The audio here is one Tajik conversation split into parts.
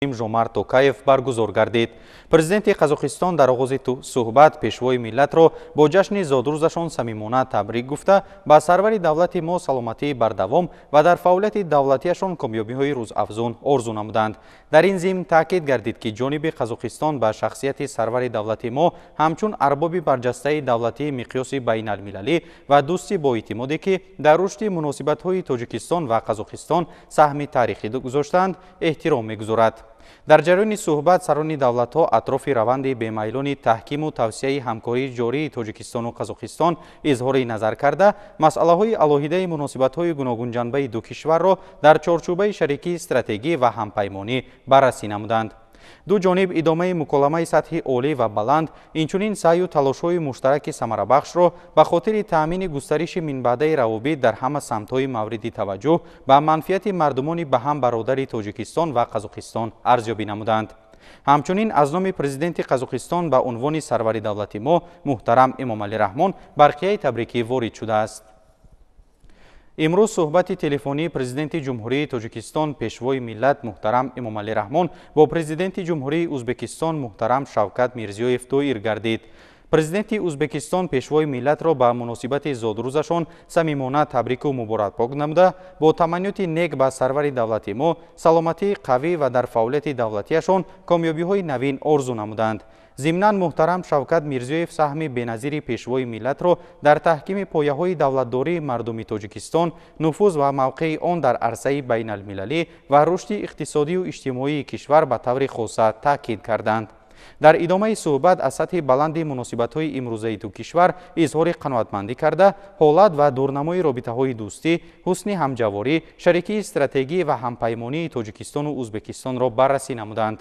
жомарт токаев баргузор гардид. Президенти Қазоқистон дар оғози суҳбат пешвои миллатро бо ҷашни зодрӯзашон самимона табрик гуфта, ба сарвари давлати мо саломатии бардавом ва дар фаъолияти давлатиашон комёбиҳои рӯзафзун орзу намуданд. дар ин зимн таъкид гардид ки ҷониби Қазоқистон ба шахсияти сарвари давлати мо ҳамчун арбоби барҷастаи давлатии миқёси байналмилалӣ ва дӯсти боэътимоде ки дар рушди муносибатҳои Тоҷикистон ва Қазоқистон саҳми таърихӣ гузоштанд, эҳтиром мегузорад. дар ҷараёни суҳбат сарони давлатҳо атрофи раванди бемайлони таҳкиму тавсияи ҳамкории ҷории Тоҷикистону Қазоқистон изҳори назар карда, масъалаҳои алоҳидаи муносибатҳои гуногунҷанбаи ду кишварро дар чорчӯбаи шарикии стратегӣ ва ҳампаймонӣ баррасӣ намуданд. ду ҷониб идомаи муколамаи сатҳи олӣ ва баланд, инчунин саъю талошҳои муштараки самарабахшро ба хотири таъмини густариши минбаъдаи равобит дар ҳама самтҳои мавриди таваҷҷӯҳ ба манфиати мардумони ба ҳам бародари Тоҷикистон ва Қазоқистон арзёбӣ намуданд. ҳамчунин аз номи президенти Қазоқистон ба унвони сарвари давлати мо муҳтарам Эмомалӣ Раҳмон барқияи табрикӣ ворид шудааст. имрӯз суҳбати телефонии президенти ҷумҳурии Тоҷикистон пешвои миллат муҳтарам Эмомалӣ Раҳмон бо президенти ҷумҳурии Узбекистон муҳтарам Шавкат Мирзиёев доир гардид. президенти Узбекистон пешвои миллатро ба муносибати зодрӯзашон самимона табрику муборакбод намуда, бо таманнёти нек ба сарвари давлати мо саломатии қавӣ ва дар фаъолияти давлатиашон комёбиҳои навин орзу намуданд. зимнан муҳтарам Шавкат Мирзиёев саҳми беназири пешвои миллатро дар таҳкими пояҳои давлатдории мардуми Тоҷикистон, нуфуз ва мавқеи он дар арсаи байналмилалӣ ва рушди иқтисодию иҷтимоии кишвар ба таври хоса таъкид карданд. дар идомаи суҳбат аз сатҳи баланди муносибатҳои имрӯзаи ду кишвар изҳори қаноатмандӣ карда, ҳолат ва дурнамои робитаҳои дӯстӣ, ҳусни ҳамҷаворӣ, шарикии стратегӣ ва ҳампаймонии Тоҷикистону Узбекистонро баррасӣ намуданд.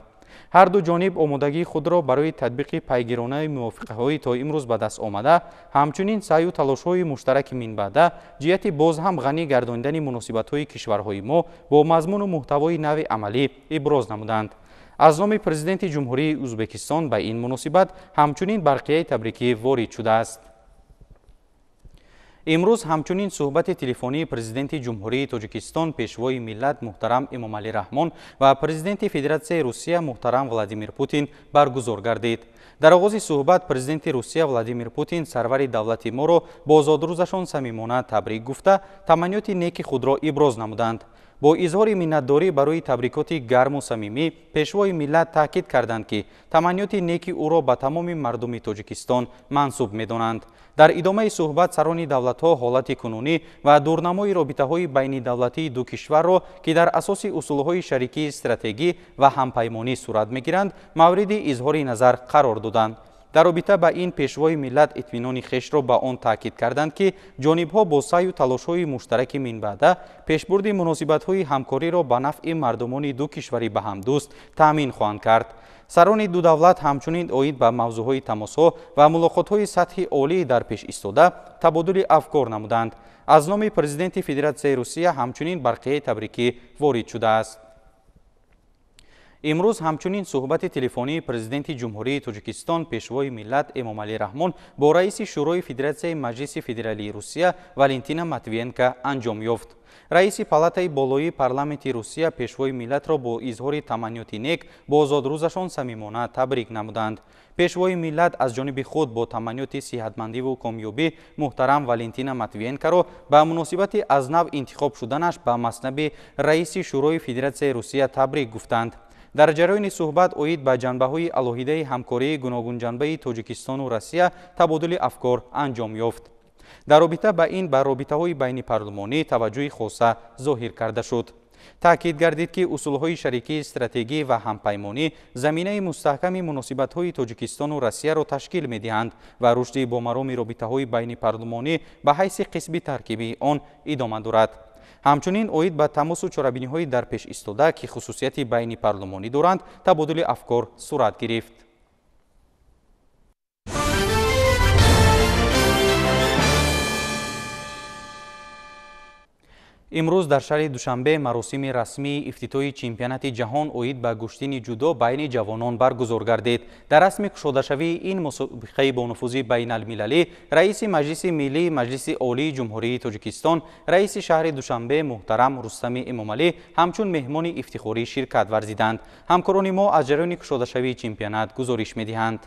ҳар ду ҷониб омодагии худро барои татбиқи пайгиронаи мувофиқаҳои то имрӯз ба даст омада, ҳамчунин саъю талошҳои муштараки минбаъда ҷиҳати боз ҳам ғанӣ гардондани муносибатҳои кишварҳои мо бо мазмуну муҳтавои нави амалӣ иброз намуданд. аз номи президенти ҷумҳурии Узбекистон ба ин муносибат ҳамчунин барқияи табрикӣ ворид шудааст. имрӯз ҳамчунин суҳбати телефонии президенти ҷумҳурии Тоҷикистон пешвои миллат муҳтарам Эмомалӣ Раҳмон ва президенти Федератсияи Русия муҳтарам Владимир Путин баргузор гардид. дар оғози суҳбат президенти Русия Владимир Путин сарвари давлати моро бо зодрӯзашон самимона табрик гуфта, таманнёти неки худро иброз намуданд. бо изҳори миннатдорӣ барои табрикоти гарму самимӣ пешвои миллат таъкид карданд ки таманнёти неки ӯро ба тамоми мардуми Тоҷикистон мансуб медонанд. дар идомаи суҳбат сарони давлатҳо ҳолати кунунӣ ва дурнамои робитаҳои байни давлатии ду кишварро ки дар асоси усулҳои шарикии стратегӣ ва ҳампаймонӣ сурат мегиранд, мавриди изҳори назар қарор доданд. дар робита ба ин пешвои миллат итминони хешро ба он таъкид карданд ки ҷонибҳо бо саъю талошҳои муштараки минбаъда пешбурди муносибатҳои ҳамкориро ба нафъи мардумони ду кишвари ба ҳам дӯст таъмин хоҳанд кард. сарони ду давлат ҳамчунин оид ба мавзӯъҳои тамосҳо ва мулоқотҳои сатҳи олии дар пеш истода табодули афкор намуданд. аз номи президенти Федератсияи Русия ҳамчунин барқияи табрикӣ ворид шудааст. имрӯз ҳамчунин суҳбати телефонии президенти ҷумҳурии Тоҷикистон пешвои миллат Эмомалӣ Раҳмон бо раиси шӯрои Федератсияи Маҷлиси Федералии Русия Валентина Матвиенко анҷом ёфт. раиси палатаи болоии парламенти Русия пешвои миллатро бо изҳори таманнёти нек бо зодрӯзашон самимона табрик намуданд. пешвои миллат аз ҷониби худ бо таманнёти сиҳатмандиву комёбӣ муҳтарам Валентина Матвиенкоро ба муносибати аз нав интихоб шуданаш ба маснаби раиси шӯрои Федератсияи Русия табрик гуфтанд. дар ҷараёни суҳбат оид ба ҷанбаҳои алоҳидаи ҳамкории гуногунҷанбаи Тоҷикистону Россия табодули афкор анҷом ёфт. дар робита ба ин ба робитаҳои байнипарлумонӣ таваҷҷӯҳи хоса зоҳир карда шуд. таъкид гардид ки усулҳои шарикии стратегӣ ва ҳампаймонӣ заминаи мустаҳками муносибатҳои Тоҷикистону Россияро ташкил медиҳанд ва рушди бомароми робитаҳои байнипарлумонӣ ба ҳайси қисми таркибии он идома дорад. ҳамчунин оид ба тамосу чорабиниҳои дар пеш истода ки хусусияти байни парлумонӣ доранд, табодули афкор сурат гирифт. امروز در شهر دوشنبه مراسم رسمی افتتاحی چمپیونات جهان اوید به گشتین جودو بین جوانان برگزار گردید. در رسم گشوده‌شوی این مسابقه با نفوذ بین المللی، رئیس مجلس ملی مجلس عالی جمهوری تاجیکستان رئیس شهر دوشنبه محترم رستم امامعلی همچون مهمان افتخاری شرکت ورزیدند. همکاران ما از جریان گشوده‌شوی چمپیونات گزارش می‌دهند.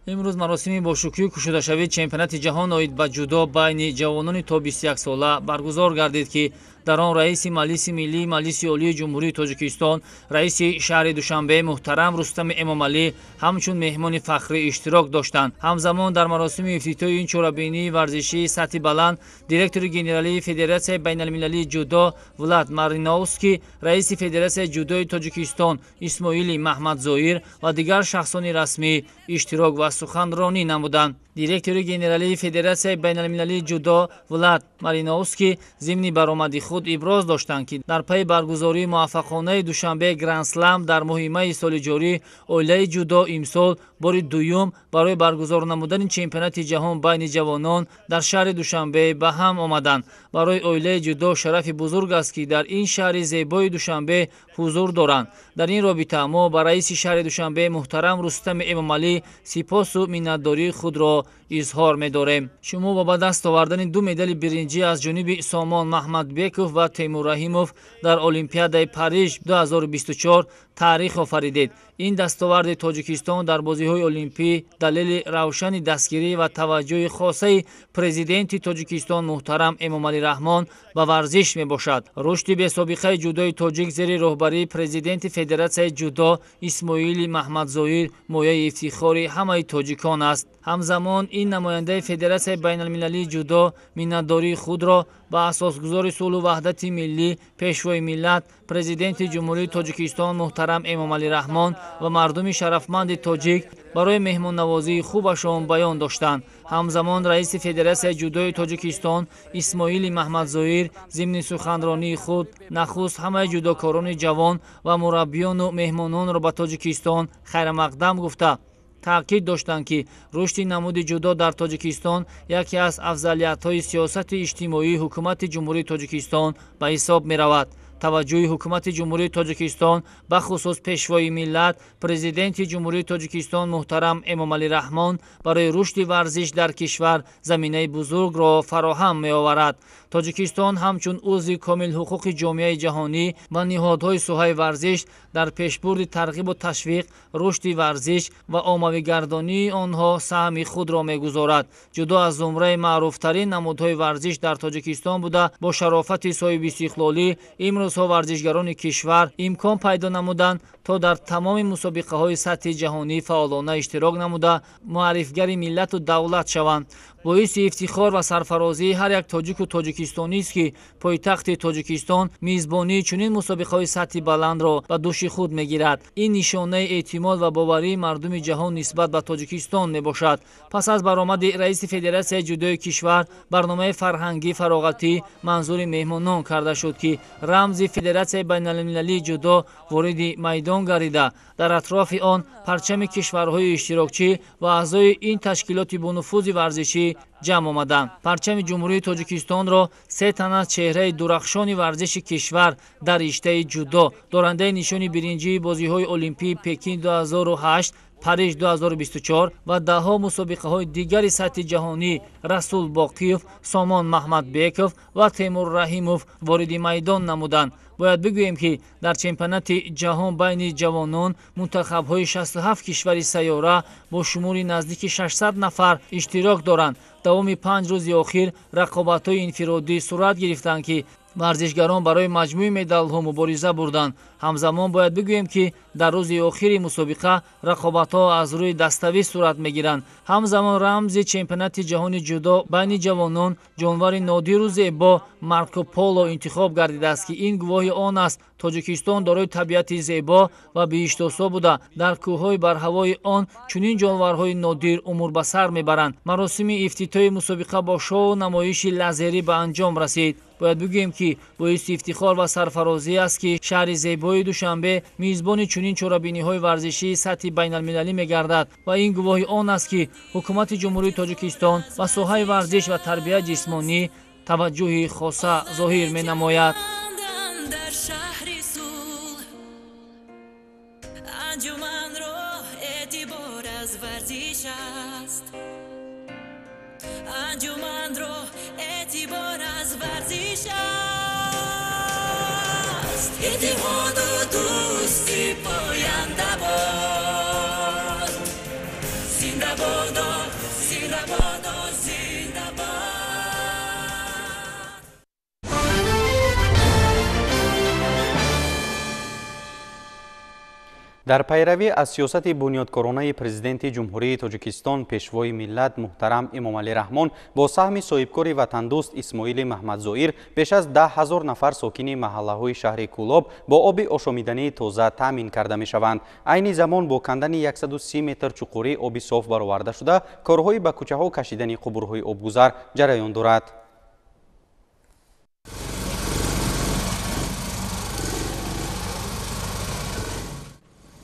امروز مراسمی با شکوه گشوده‌شوی چمپیونات جهان اوید به جودو بین جوانان تا 21 ساله برگزار گردید که در آن رئیس مجلس ملی مجلس عالی جمهوری تاجیکستان رئیس شهر دوشنبه محترم رستم امامعلی همچون مهمان فخری اشتراک داشتند. همزمان در مراسم افتتاح این چورابینی ورزشی سطح بلند دیرکتور گنرالی فدراسیون بین المللی جودو ولاد مارینووسکی، رئیس فدراسیون جودوی تاجیکستان اسماعیل محمدزویر و دیگر شخصان رسمی اشتراک و سخنرانی نمودند. دیرکتور گنرالی فدراسیون بین المللی جودو ولاد مارینووسکی ضمن برآمدی خود ابراز داشتند که در پی برگزاری موفقانه دوشنبه گرند اسلم در مهمه سال جاری اویله جودو امسال بار دوم برای برگزار نمودن چمپیونات جهان بین جوانان در شهر دوشنبه به هم آمدند. برای اویله جودو شرف بزرگ است که در این شهر زیبای دوشنبه حضور دارند. در این رابطه ما با رئیس شهر دوشنبه محترم رستم امامعلی سپاس و منتداری خود را اظهار می‌داریم. شما با دست آوردن 2 مدال برنجی از جانب سامان محمدبکوف و تیمور رحیموف در المپیادای پاریژ 2024 تاریخ آفریدید. این دستاورد تاجیکستان در بازی‌های المپی دلیل روشن دستگیری و توجه خاصه پرزیدنت تاجیکستان محترم امامعلی رحمان به ورزش میباشد. رشد بی‌سابقه جودوی تاجیک زیر رهبری پرزیدنت فدراسیون جودو اسماعیل محمدزویر مایه افتخار همه تاجیکان است. همزمان این نماینده فدراسیون بین المللی جودو منتداری خود را با اساسگزار صلح و وحدت ملی پیشوای ملت پرزیدنت جمهوری تاجیکستان محترم امامعلی رحمان و مردم شرفمند تاجیک برای مهمان نوازی خوبشان بیان داشتند. همزمان رئیس فدراسیون جودوی تاجیکستان اسماعیل محمدزویر ضمن سخنرانی خود نخست همه جودوکاران جوان و مربیان و مهمانان را به تاجیکستان خیر مقدم گفته تاکید داشتند که رشد نمود جودو در تاجیکستان یکی از افضلیت‌های سیاست اجتماعی حکومت جمهوری تاجیکستان به حساب می‌رود. توجه حکومت جمهوری تاجیکستان به خصوص پیشوای ملت پرزیدنت جمهوری تاجیکستان محترم امامعلی رحمان برای رشد ورزش در کشور زمینه بزرگ را فراهم می‌آورد. تاجیکستان همچون عضو کامل حقوق جامعه جهانی و نهادهای سوهای ورزش در پیشبرد ترغیب و تشویق رشد ورزش و عمومی‌گردانی آنها سهم خود را می‌گذارد. جودو از زمره معروف‌ترین نمودهای ورزش در تاجیکستان بوده با شرافت صاحب استقلالی امروزها ورزشگران کشور امکان پیدا نمودند تا در تمام مسابقه‌های سطح جهانی فعالانه اشتراک نموده معرفگر ملت و دولت شوند. باعث افتخار و سرفرازی هر یک تاجیک و تاجیکستانی است که پایتخت تاجیکستان میزبانی چنین مسابقه‌های سطح بلند را به دوش خود میگیرد. این نشانه اعتماد و باوری مردم جهان نسبت به تاجیکستان میباشد. پس از برآمد رئیس فدراسیون جودوی کشور برنامه فرهنگی فراغتی منظور مهمانان کرده شد که رمز فدراسیون بین المللی جودو وارد میدان گردیده در اطراف آن پرچم کشورهای اشتراکچی و اعضای این تشکیلات با نفوذ ورزشی جمع آمدند. پرچم جمهوری تاجیکستان را 3 تن از چهره درخشان ورزش کشور در رشته جودو دارنده نشان برنجی بازی‌های المپی پکین 2008 پاریژ 2024 و دهها مسابقه‌های دیگر سطح جهانی رسول باقیوف، سامان محمدبکوف و تیمور رحیموف وارد میدان نمودند. باید بگوییم که در چمپیونات جهان بین جوانان منتخب‌های 67 کشور سیاره با شمول نزدیک 600 نفر اشتراک دارند. دوام 5 روز اخیر رقابت‌های انفرادی صورت گرفتند که ورزشگران برای مجموع مدال‌ها مبارزه بردند. همزمان باید بگوییم که در روز اخیر مسابقه رقابت‌ها از روی دستاویز صورت می‌گیرند. همزمان رمز چمپیونات جهانی جودو بین جوانان جانور نادر و زیبا مارکوپولو انتخاب گردیده است که این گواهی آن است تاجیکستان دارای طبیعت زیبا و بی‌اشتها بوده در کوه‌های بر هوای آن چنین جانورهای نادر امور به سر می‌برند. مراسم افتتاحی مسابقه با شو و نمایش لزری به انجام رسید. باید بگوییم که باعث افتخار و سرفرازی است که شهر زیبای دوشنبه میزبان چنین چورابینی‌های ورزشی سطح بین‌المللی می‌گردد و این گواهی آن است که حکومت جمهوری تاجیکستان و ساحه ورزش و تربیت جسمانی таваҷҷӯҳи хоса зоҳир менамояд. انجمن رو اعتبار از ورزش است اتحاد و دوستی پاینده باد زنده باد زنده باد زنده باد. در پیروی از سیاست بنیادکارانه پرزیدنت جمهوری تاجیکستان پیشوای ملت محترم امامعلی رحمان با سهم صاحبکار وطندوست اسماعیل محمد زوئیر بیش از 10,000 نفر ساکن محله‌های شهر کولاب با آب آشامیدنی تازه تامین کرده می‌شوند. عین زمان با کندن 130 متر چقوری آب صاف برآورده شده کارهای به کوچه‌ها کشیدن قبورهای آبگذر جریان دارد.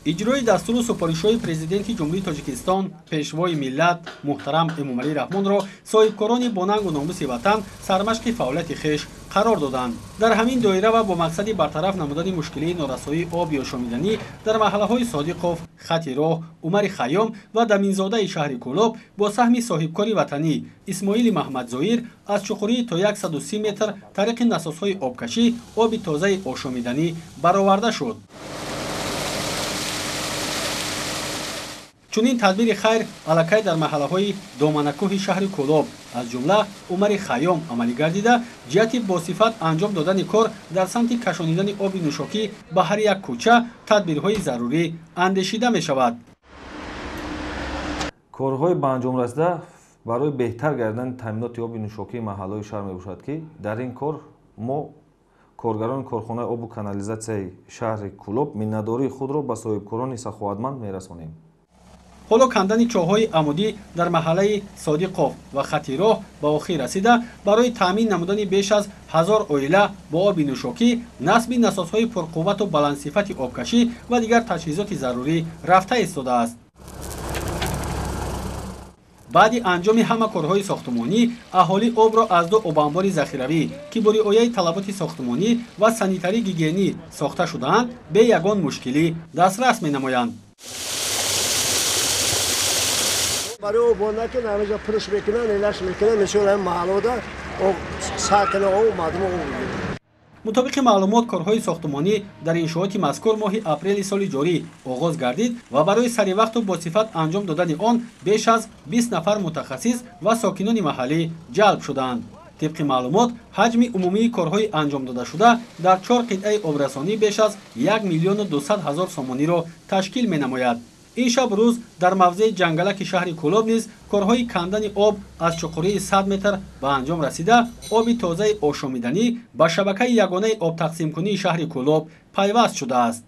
اجرای دستور و سپارش‌های پرزیدنت جمهوری تاجیکستان پیشوای ملت محترم امامعلی رحمان را صاحبکاران با ننگ و ناموس وطن سرمشق فعالیت خویش قرار دادند. در همین دایره و با مقصد برطرف نمودن مشکلی نارسایی آب آشامیدنی در محله‌های صادقوف، خط راه، عمر خیام و دمینزاده شهر کولاب با سهم صاحبکار وطنی اسماعیل محمد زوئیر از چقوری تا 130 متر طریق نسازهای آبکشی آب تازه آشامیدنی برآورده شد. چنین تدبیر خیر الکی در محله‌های دامنکوه شهر کولاب از جمله عمر خیام عملی گردیده جهت با صفت انجام دادن کار در سمت کشانیدن آب نوشاکی به هر یک کوچه تدبیرهای ضروری اندیشیده می شود. کارهای به انجام رسیده برای بهتر گردیدن تامینات آب نوشاکی محله‌های شهر می باشد که در این کار ما کارگران کارخانه آب و کانالیزاسیای شهر کولاب منتداری خود را به صاحبکاران سخاوتمند می رسانیم. حالا کندن چاه‌های عمودی در محله صادقوف و خط راه به آخر رسیده برای تامین نمودن بیش از 1000 عائله با آب نوشاکی، نصب نسازهای پرقوت و بلندصفت آبکشی و دیگر تجهیزات ضروری رفته ایستاده است. بعد انجام همه کارهای ساختمانی، اهالی آب را از دو آبانبار ذخیروی که با رعایت طلبات ساختمانی و سانیتری گیگینی ساخته شده‌اند به یگان مشکلی دسترس می‌نمایند. برای آبانده که نمیجا پرش میکنن ایلش میکنن مثل هم محلوده ساکنه ها و مردم ها بگیرن. مطابق معلومات کارهای ساختمانی در انشاءات مذکور ماه اپریل سال جاری آغاز گردید و برای سری وقت و با صفت انجام دادن آن بیش از 20 نفر متخصص و ساکنان محلی جلب شدند. طبق معلومات حجم عمومی کارهای انجام داده شده در 4 قطعه آبرسانی بیش از 1,200,000 سامانی را تشکیل می نماید. این شب روز در موضع جنگلک شهر کولاب نیز کارهای کندن آب از چقوری 100 متر به انجام رسیده آب تازه آشامیدنی به شبکه یگانه آب تقسیم کنی شهر کولاب پیوست شده است.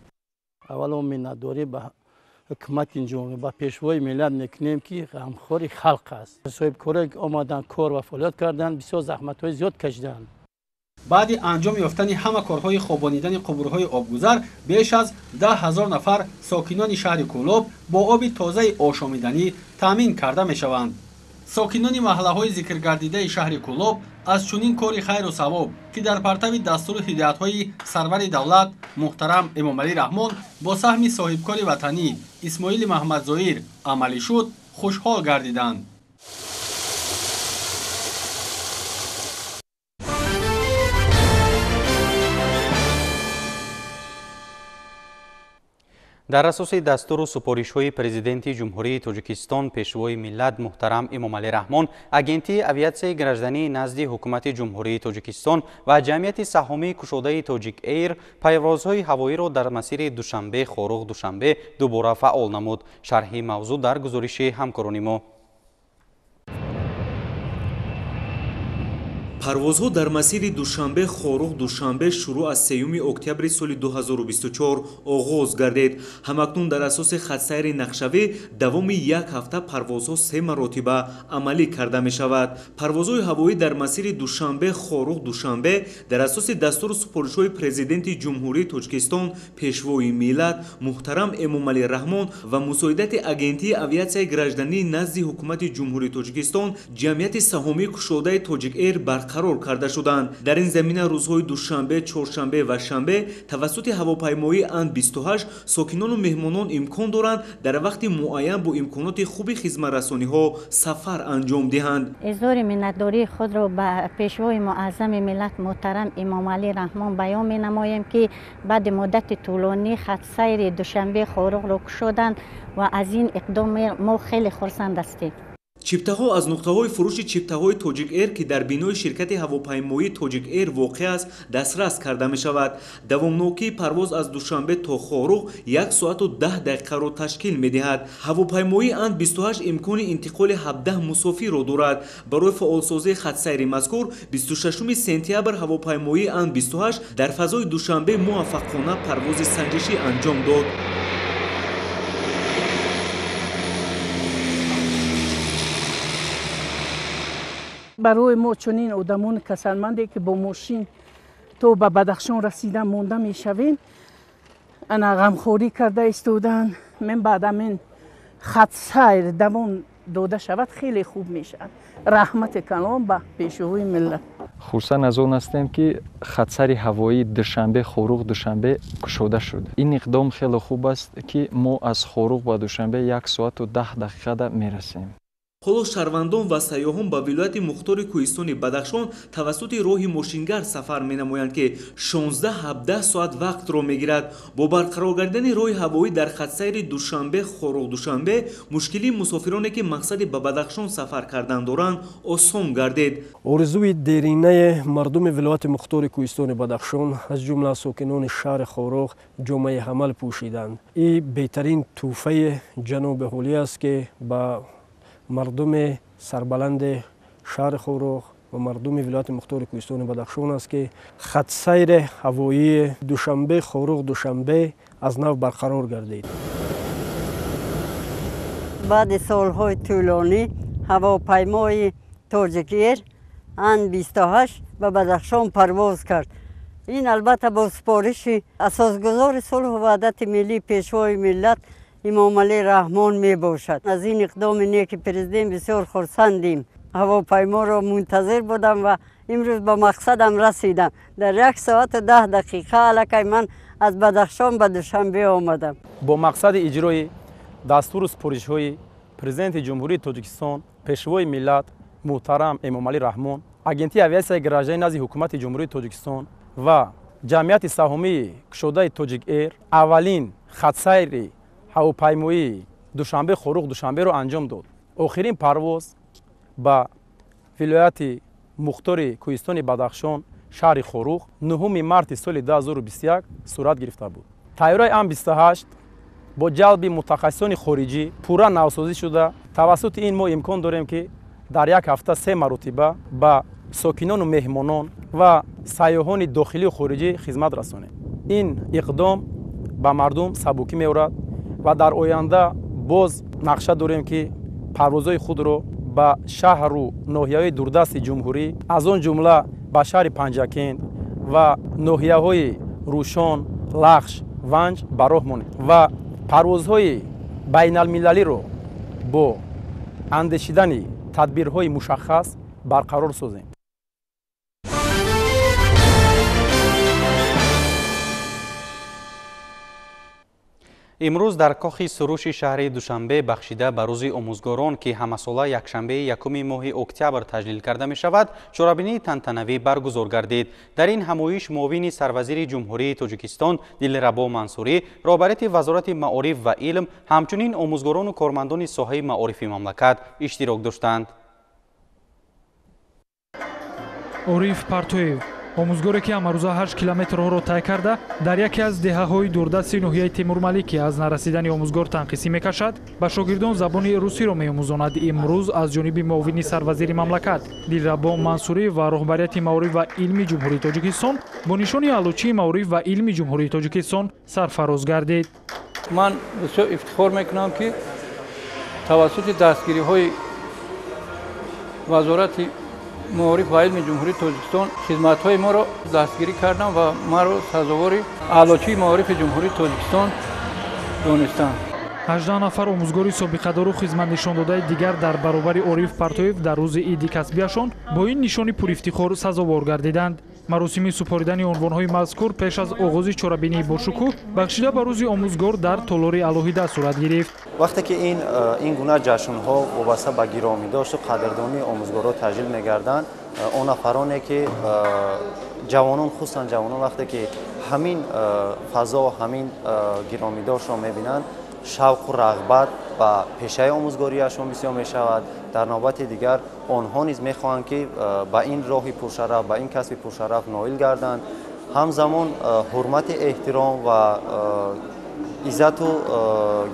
اولا منتداری به حکومت جمهوری با پیشوای ملت میکنیم که غمخوار خلق است. صاحبکاران آمدن کار و فعالیت کردن، بسیار زحمت‌های زیاد کشیدند. بعد انجام یافتن همه کارهای خوابانیدن قبورهای آبگذر بیش از 10,000 نفر ساکنان شهر کولاب با آب تازه آشامیدنی تامین کرده می شوند. ساکنان محله‌های ذکر گردیده شهر کولاب از چنین کار خیر و ثواب که در پرتو دستور و هدایت‌های سرور دولت محترم امامعلی رحمان با سهم صاحبکار وطنی اسماعیل محمد زوئیر عملی شد خوشحال گردیدند. در اساس دستور و سپارش‌های پرزیدنت جمهوری تاجیکستان پیشوای ملت محترم امامعلی رحمان، اگنتی اویاسیای گرجدنی نزد حکومت جمهوری تاجیکستان و جمعیت سهامی کشاده تاجیک ایر پروازهای هوایی را در مسیر دوشنبه خاروغ دوشنبه دوباره فعال نمود. شرح موضوع در گزارش همکاران ما. парвозҳо дар масири душанбе хоруғ душанбе шурӯъ аз 3 октябри соли 2024 оғоз гардид. ҳамакнун дар асоси хатсайри нақшавӣ давоми як ҳафта парвозҳо 3 маротиба амалӣ карда мешавад. парвозҳои ҳавоӣ дар масири душанбе хоруғ душанбе дар асоси дастуру супоришҳои президенти ҷумҳурии тоҷикистон пешвои миллат муҳтарам эмомалӣ раҳмон ва мусоидати агентии авиатсияи гражданӣ назди ҳукумати ҷумҳурии тоҷикистон ҷамъияти саҳомии кушодаи тоҷик эйр барқарор барқарор карда шуданд. дар ин замина рӯзҳои душанбе, чоршанбе ва шанбе тавассути ҳавопаймоии Ан-28 сокинону меҳмонон имкон доранд дар вақти муайян бо имконоти хуби хизматрасониҳо сафар анҷом диҳанд. изҳори миннатдории худро ба пешвои муаззами миллат муҳтарам имомалӣ раҳмон баён менамоем ки баъди муддати тӯлонӣ хатсайри душанбе хоруғро кушоданд ва аз ин иқдом мо хеле хурсанд ҳастем. чиптаҳо аз нуқтаҳои фурӯши чиптаҳои Тоҷик Эйр ки дар бинои ширкати ҳавопаймоии Тоҷик Эйр воқеъ аст дастрас карда мешавад. давомнокии парвоз аз Душанбе то Хоруғ 1 соату 10 дақиқаро ташкил медиҳад. ҳавопаймоии Ан-28 имкони интиқоли 17 мусофирро дорад. барои фаъолсозии хатсайри мазкур 26 сентябр ҳавопаймоии Ан-28 дар фазои Душанбе муваффақона парвози санҷишӣ анҷом дод. برای ما چنین آدمان کسلمندی که با ماشین تو به بدخشان رسیدن مونده میشویم انا غمخوری کرده استودن من بعد من خط سیر دوام داده شود خیلی خوب میشه. رحمت کلام به پیشروی ملت. خرسند از آن هستیم که خطسیر هوایی دوشنبه خوروغ دوشنبه گشوده شد. این اقدام خیلی خوب است که ما از خوروغ به دوشنبه 1 ساعت و 10 دقیقه میرسیم. ҳоло шаҳрвандон ва сайёҳон ба вилояти мухтори кӯҳистони Бадахшон тавассути роҳи мошингар сафар менамоянд ки 16-17 соат вақтро мегирад. бо барқарор гардидани роҳи ҳавоӣ дар хатсайри Душанбе Хоруғ Душанбе мушкилии мусофироне ки мақсади ба Бадахшон сафар кардан доранд осон гардид. орзуи деринаи мардуми вилояти мухтори кӯҳистони Бадахшон аз ҷумла сокинони шаҳри Хоруғ ҷомаи ҳамал пӯшиданд. ин беҳтарин тӯҳфаи ҷаноби ҳолӣ аст ки ба мардуми сарбаланди шаҳри Хоруғ ва мардуми вилояти мухтори кӯҳистони Бадахшон аст ки хатсайри ҳавоии Душанбе Хоруғ Душанбе аз нав барқарор гардид. баъди солҳои тӯлонӣ ҳавопаймои Тоҷик Эйр Ан-28 ба Бадахшон парвоз кард. ин албатта бо супориши асосгузори сулҳу ваҳдати миллӣ пешвои миллат имомалӣ раҳмон мебошад. аз ин иқдоми неки президент бисёр хурсандем. ҳавопайморо мунтазир будам ва имрӯз ба мақсадам расидам. дар 1 соату 10 дақиқа аллакай ман аз Бадахшон ба Душанбе омадам. бо мақсади иҷрои дастуру супоришҳои президенти ҷумҳурии Тоҷикистон пешвои миллат муҳтарам Эмомалӣ Раҳмон, агентии авиатсияи гражданӣ назди ҳукумати ҷумҳурии Тоҷикистон ва ҷамъияти саҳмии кушодаи Тоҷик Эйр аввалин хатсайри ҳавопаймоии Душанбе Хоруғ Душанберо анҷом дод. охирин парвоз ба вилояти мухтори кӯҳистони Бадахшон шаҳри Хоруғ 9 марти соли 2021 сурат гирифта буд. тайёраи Ан-28 бо ҷалби мутахассисони хориҷӣ пурра навсозӣ шуда тавассути ин мо имкон дорем ки дар як ҳафта 3 маротиба ба сокинону меҳмонон ва сайёҳони дохилию хориҷӣ хизмат расонем. ин иқдом ба мардум сабукӣ меорад ва дар оянда боз нақша дорем ки парвозҳои худро ба шаҳру ноҳияҳои дурдасти ҷумҳурӣ аз он ҷумла ба шаҳри Панҷакент ва ноҳияҳои Рӯшон, Лахш, Ванҷ ба роҳ монем ва парвозҳои байналмилалиро бо андешидани тадбирҳои мушаххас барқарор созем. имрӯз дар кохи сурӯши шаҳри Душанбе бахшида ба рӯзи омӯзгорон ки ҳамасола якшанбеи 1 моҳи октябр таҷлил карда мешавад чорабинии тантанавӣ баргузор гардид. дар ин ҳамоиш муовини сарвазири ҷумҳурии Тоҷикистон Дилрабо Мансурӣ, роҳбарияти вазорати маориф ва илм, ҳамчунин омӯзгорону кормандони соҳаи маорифи мамлакат иштирок доштанд. Ориф Партоев омӯзгоре ки амарӯза 8 километр роҳро тай карда дар яке аз деҳаҳои дурдасти ноҳияи Тимурмаликӣ аз нарасидани омӯзгор танқисӣ мекашад, ба шогирдон забони русиро меомӯзонад. имрӯз аз ҷониби муовини сарвазири мамлакат Дилрабо Мансурӣ ва роҳбарияти маориф ва илми ҷумҳурии Тоҷикистон бо нишони аълочии маориф ва илми ҷумҳурии Тоҷикистон сарфароз гардид. ман бисёр ифтихор мекунам ки тавассути дастгириҳои вазорати маориф ва илми ҷумҳурии Тоҷикистон хизматҳои моро дастгирӣ кардам ва маро сазовори аълочии маорифи ҷумҳурии Тоҷикистон донистанд. 18 нафар омӯзгори собиқадору хизматнишондодаи дигар дар баробари Ориф Партоев дар рӯзи иди касбияшон бо ин нишони пурифтихор сазовор гардиданд. маросими супоридани унвонҳои мазкур пеш аз оғози чорабинии бошукӯҳ бахшида ба рӯзи омӯзгор дар толори алоҳида сурат гирифт. вақте ки ин гуна ҷашнҳо вобаста ба гиромидошту қадрдонии омӯзгорҳо таҷлил мегарданд, он нафароне ки ҷавонон хусусан ҷавонон вақте ки ҳамин фазо ҳамин гиромидоштро мебинанд, шавқу рағбат ба пешаи омӯзгориашон бисёр мешавад. дар навбати дигар онҳо низ мехоҳанд ки ба ин роҳи пуршараф, ба ин касби пуршараф ноил гарданд. ҳамзамон ҳурмати эҳтиром ва иззату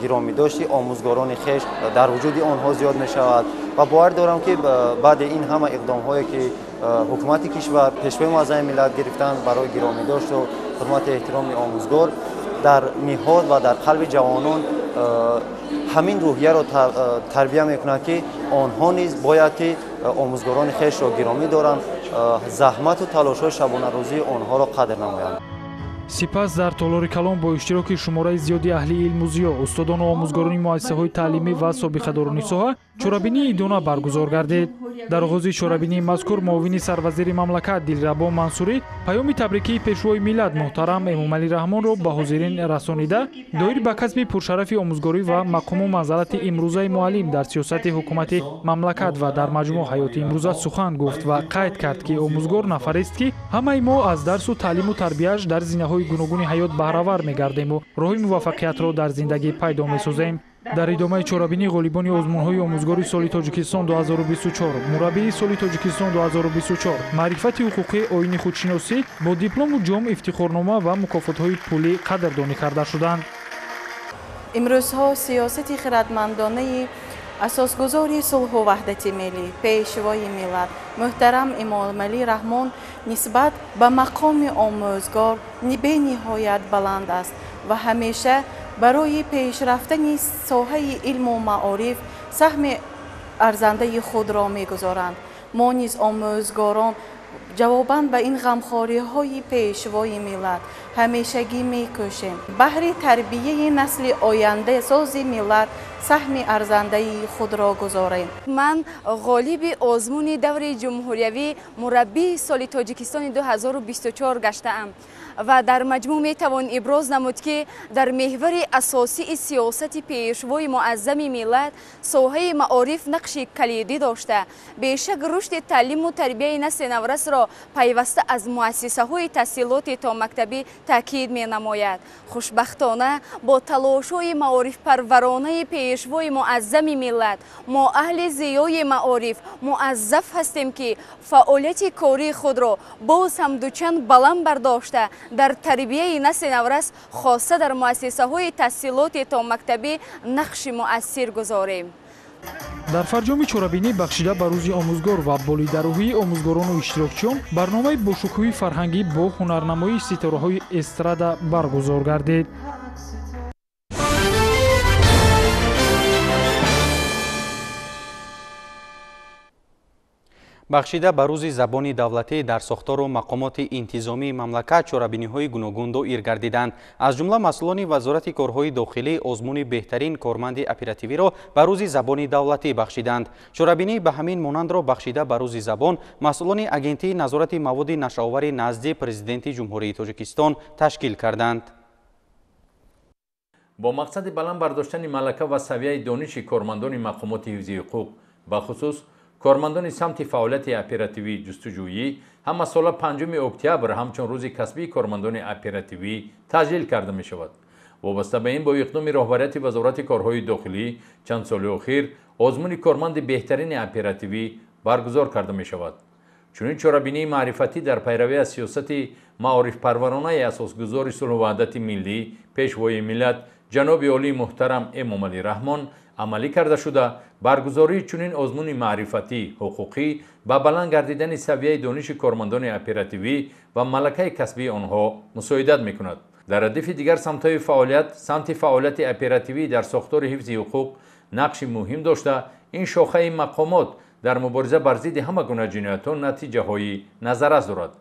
гиромидошти омӯзгорони хеш дар вуҷуди онҳо зиёд мешавад ва бовар дорам ки баъди ин ҳама иқдомҳое ки ҳукумати кишвар пешвои муаззами миллат гирифтанд барои гиромидошту ҳурмати эҳтироми омӯзгор, дар ниҳод ва дар қалби ҷавонон ҳамин рӯҳияро тарбия мекунад ки онҳо низ бояд ки омӯзгорони хешро гиромӣ доранд, заҳмату талошҳои шабонарӯзии онҳоро қадр намоянд. сипас дар толори калом бо иштироки шумораи зиёди аҳли илму зиё, устодону омӯзгорони муассисаҳои таълимӣ ва собиқадорони соҳа чорабинии идона баргузор гардид. дар оғози чорабинии мазкур муовини сарвазири мамлакат Дилрабо Мансурӣ паёми табрикии пешвои миллат муҳтарам Эмомалӣ Раҳмонро ба ҳозирин расонида, доир ба касби пуршарафи омӯзгорӣ ва мақому манзалати имрӯзаи муаллим дар сиёсати ҳукумати мамлакат ва дар маҷмӯъ ҳаёти имрӯза сухан гуфт ва қайд кард ки омӯзгор нафарест ки ҳамаи мо аз дарсу таълиму тарбияш дар зинаҳои гуногуни ҳаёт баҳравар мегардему роҳи муваффақиятро дар зиндагӣ пайдо месозем. дар идомаи чорабинии ғолибони озмунҳои омӯзгори соли Тоҷикистон 2024, мураббии соли Тоҷикистон 2024, маърифати ҳуқуқи оини худшиносӣ бо диплому ҷом, ифтихорнома ва мукофотҳои пулӣ қадрдонӣ карда шуданд. имрӯзҳо сиёсати хиратмандонаи асосгузори сулҳу ваҳдати миллӣ, пешвои миллат муҳтарам Эмомалӣ Раҳмон нисбат ба мақоми омӯзгор бениҳоят баланд аст ва ҳамеша барои пешрафтани соҳаи илму маориф саҳми арзандаи худро мегузоранд. мо низ омӯзгорон ҷавобан ба ин ғамхориҳои пешвои миллат ҳамешагӣ мекӯшем баҳри тарбияи насли оянда сози миллат саҳми арзандаи худро гузорем. ман ғолиби озмуни даври ҷумҳуриявӣ мураббии соли Тоҷикистони 2024 гаштаам ва дар маҷмӯъ метавон иброз намуд ки дар меҳвари асосии сиёсати пешвои муаззами миллат соҳаи маориф нақши калидӣ дошта, бешак рушди таълиму тарбияи насли наврасро пайваста аз муассисаҳои таҳсилоти томактабӣ таъкид менамояд. хушбахтона бо талошҳои маорифпарваронаи пешвои муаззами миллат мо аҳли зиёи маориф муаззаф ҳастем ки фаъолияти кории худро боз ҳам дучанд баланд бардошта дар тарбияи насли наврас хоса дар муассисаҳои таҳсилоти томактабӣ нақши муассир гузорем. дар фарҷоми чорабинӣ бахшида ба рӯзи омӯзгор ва болидарӯҳии омӯзгорону иштирокчиён барномаи бошукӯҳи фарҳангӣ бо ҳунарнамоии ситораҳои эстрада баргузор гардид. бахшида ба рӯзи забони давлатӣ дар сохтору мақомоти интизомии мамлакат чорабиниҳои гуногун доир гардиданд. аз ҷумла масъулони вазорати корҳои дохилӣ озмуни беҳтарин корманди оперативиро ба рӯзи забони давлатӣ бахшиданд. чорабинӣ ба ҳамин монандро бахшида ба рӯзи забон масъулони агентии назорати маводи нашаовари назди президенти ҷумҳурии Тоҷикистон ташкил карданд. бо мақсади баланд бардоштани малака ва савияи дониши кормандони мақомоти ҳифзи ҳуқуқ бахусус кормандони самти фаъолияти оперативӣ ҷустуҷӯӣ ҳамасола 5 октябр ҳамчун рӯзи касбии кормандони оперативӣ таҷлил карда мешавад. вобаста ба ин бо иқдоми роҳбарияти вазорати корҳои дохилӣ чанд соли охир озмуни корманди беҳтарини оперативӣ баргузор карда мешавад. чунин чорабинии маърифатӣ дар пайравӣ аз сиёсати маорифпарваронаи асосгузори сулҳу ваҳдати миллӣ пешвои миллат ҷаноби олии муҳтарам Эмомалӣ Раҳмон амалӣ карда шуда баргузории чунин озмуни маърифатӣ ҳуқуқӣ ба баланд гардидани савияи дониши кормандони оперативӣ ва малакаи касбии онҳо мусоидат мекунад. дар ҳадифи дигар самтҳои фаъолият самти фаъолияти оперативӣ дар сохтори ҳифзи ҳуқуқ нақши муҳим дошта ин шохаи мақомот дар мубориза бар зидди ҳама гуна ҷиноятҳо натиҷаҳои назаррас дорад.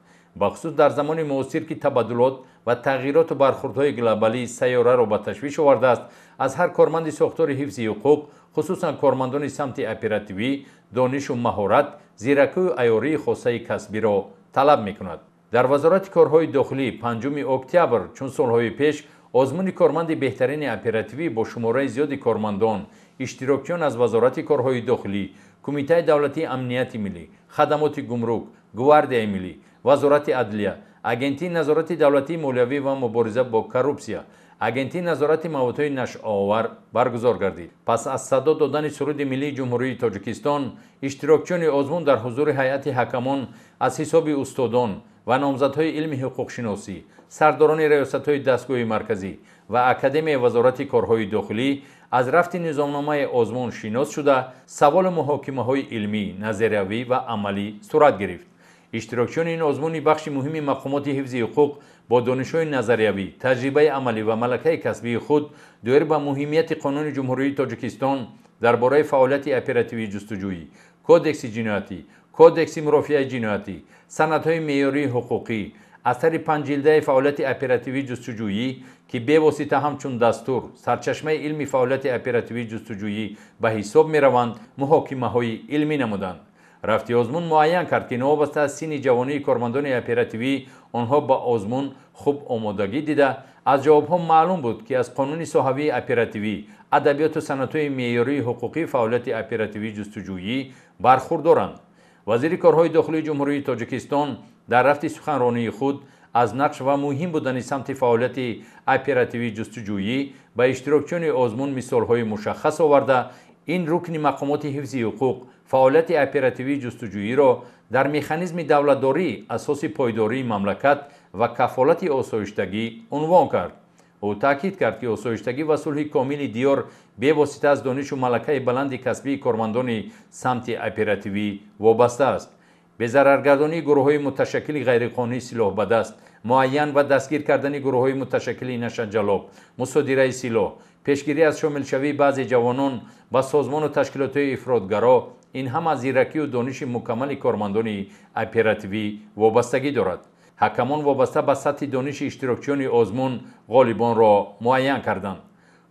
бахусус дар замони муосир ки табаддулот و تغییرات و برخوردهای گلوبالی سیاره را به تشویش آورده است، از هر کارمند ساختار حفظ حقوق، خصوصا کارمندان سمت اپراتیوی، دانش و مهارت، زیرکی و عیاری خاصه کسبی را طلب می‌کند. در وزارت کارهای داخلی 5 اکتبر چون سالهای پیش آزمون کارمند بهترین اپراتیوی با شماره زیاد کارمندان، اشتراکیان از وزارت کارهای داخلی، کمیته دولتی امنیت ملی، خدمات گمرک، گواردیای ملی، وزارت عدلیه، اگنتی نظارت دولتی مالیوی و مبارزه با کروپسیا، اگنتی نظارت موادهای نشع‌آور برگزار گردید. پس از صدا دادن سرود ملی جمهوری تاجیکستان، اشتراکیان آزمون در حضور هیئت حکمان از حساب استادان و نامزدهای علم حقوق شناسی، سرداران ریاست‌های دستگاه مرکزی و اکادمی وزارت کارهای داخلی از رفت نظامنامه آزمون شناس شده، سوال محاکمه‌های علمی، نظریوی و عملی صورت گرفت. اشتراکیان این آزمون بخش مهمی مقامات حفظ حقوق با دانش‌های نظریوی، تجربه عملی و ملکه کسبی خود دایر به مهمیت قانون جمهوری تاجیکستان درباره فعالیت اپراتیوی جستجویی، کودکس جنایتی، کودکس مرافعه جنایتی، سندهای معیاری حقوقی، اثر 5 جلده فعالیت اپراتیوی جستجویی که به واسطه همچون دستور سرچشمه علمی فعالیت اپراتیوی جستجویی به حساب می روند، محاکمه‌های علمی نمودند. رفتی آزمون معین کرد که نوابسته از سن جوانی کارمندان اپراتیوی آنها با آزمون خوب آمادگی دیده. از جوابها معلوم بود که از قانون صحوی اپراتیوی، ادبیات و سندهای معیاری حقوقی فعالیت اپراتیوی جستجویی برخوردارند. وزیر کارهای داخلی جمهوری تاجیکستان در رفت سخنرانی خود از نقش و مهم بودن سمت فعالیت اپراتیوی جستجویی به اشتراکیان آزمون مثالهای مشخص آورده، این رکن مقامات حفظ حقوق فعالیت اپراتیوی جستجویی را در مکانیزم دولتداری اساس پایداری مملکت و کفالت آسایشتگی عنوان کرد. او تاکید کرد که آسایشتگی و صلح کامل دیار به واسطه از دانش و ملکه بلند کسبی کارمندان سمت اپراتیوی وابسته است. به ضررگردانی گروه‌های متشکل غیرقانونی سلاح به دست، معین و دستگیر کردن گروه‌های متشکل نشت جلاب، مصادره سلاح، پیشگیری از شامل شوی بعضی جوانان با سازمان و تشکیلات افراطگرا، این هم از زیرکی و دانش مکمل کارمندان اپراتیوی وابستگی دارد. حکمان وابسته به سطح دانش اشتراکیان آزمون غالبان را معین کردند.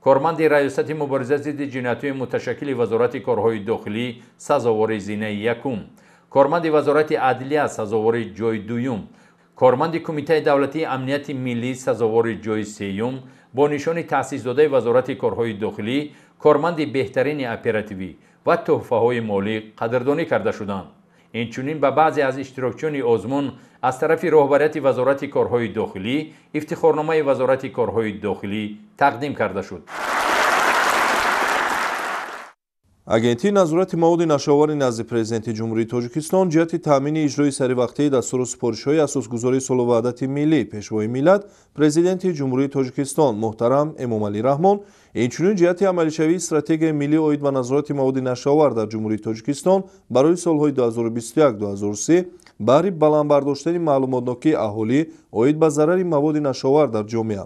کارمند ریاست مبارزه ضد جنایت‌های متشکل وزارت کارهای داخلی سزاوار زینه یکم، کارمند وزارت عدلیه سزاوار جای دوم، کارمند کمیته دولتی امنیت ملی سزاوار جای سیوم با نشان تأسیس داده وزارت کارهای داخلی، کارمند بهترین اپراتیوی و تحفه‌های مالی قدردانی کرده شدند. اینچنین به بعضی از اشتراکیان آزمون از طرف رهبریت وزارت کارهای داخلی افتخارنامه وزارت کارهای داخلی تقدیم کرده شد. агентии назорати маводи нашоавари назди президенти ҷумҳурии тоҷикистон ҷиҳати таъмини иҷрои саривақтии дастуру супоришҳои асосгузории солу ваҳдати миллӣ пешвои миллат президенти ҷумҳурии тоҷикистон муҳтарам эмомалӣ раҳмон инчунин ҷиҳати амалишавии стратегияи миллӣ оид ба назорати маводи нашоавар дар ҷумҳурии тоҷикистон барои солҳои 2021-2030 баҳри баландбардоштани маълумотнокии аҳолӣ оид ба зарари маводи нашоавар дар ҷомеа,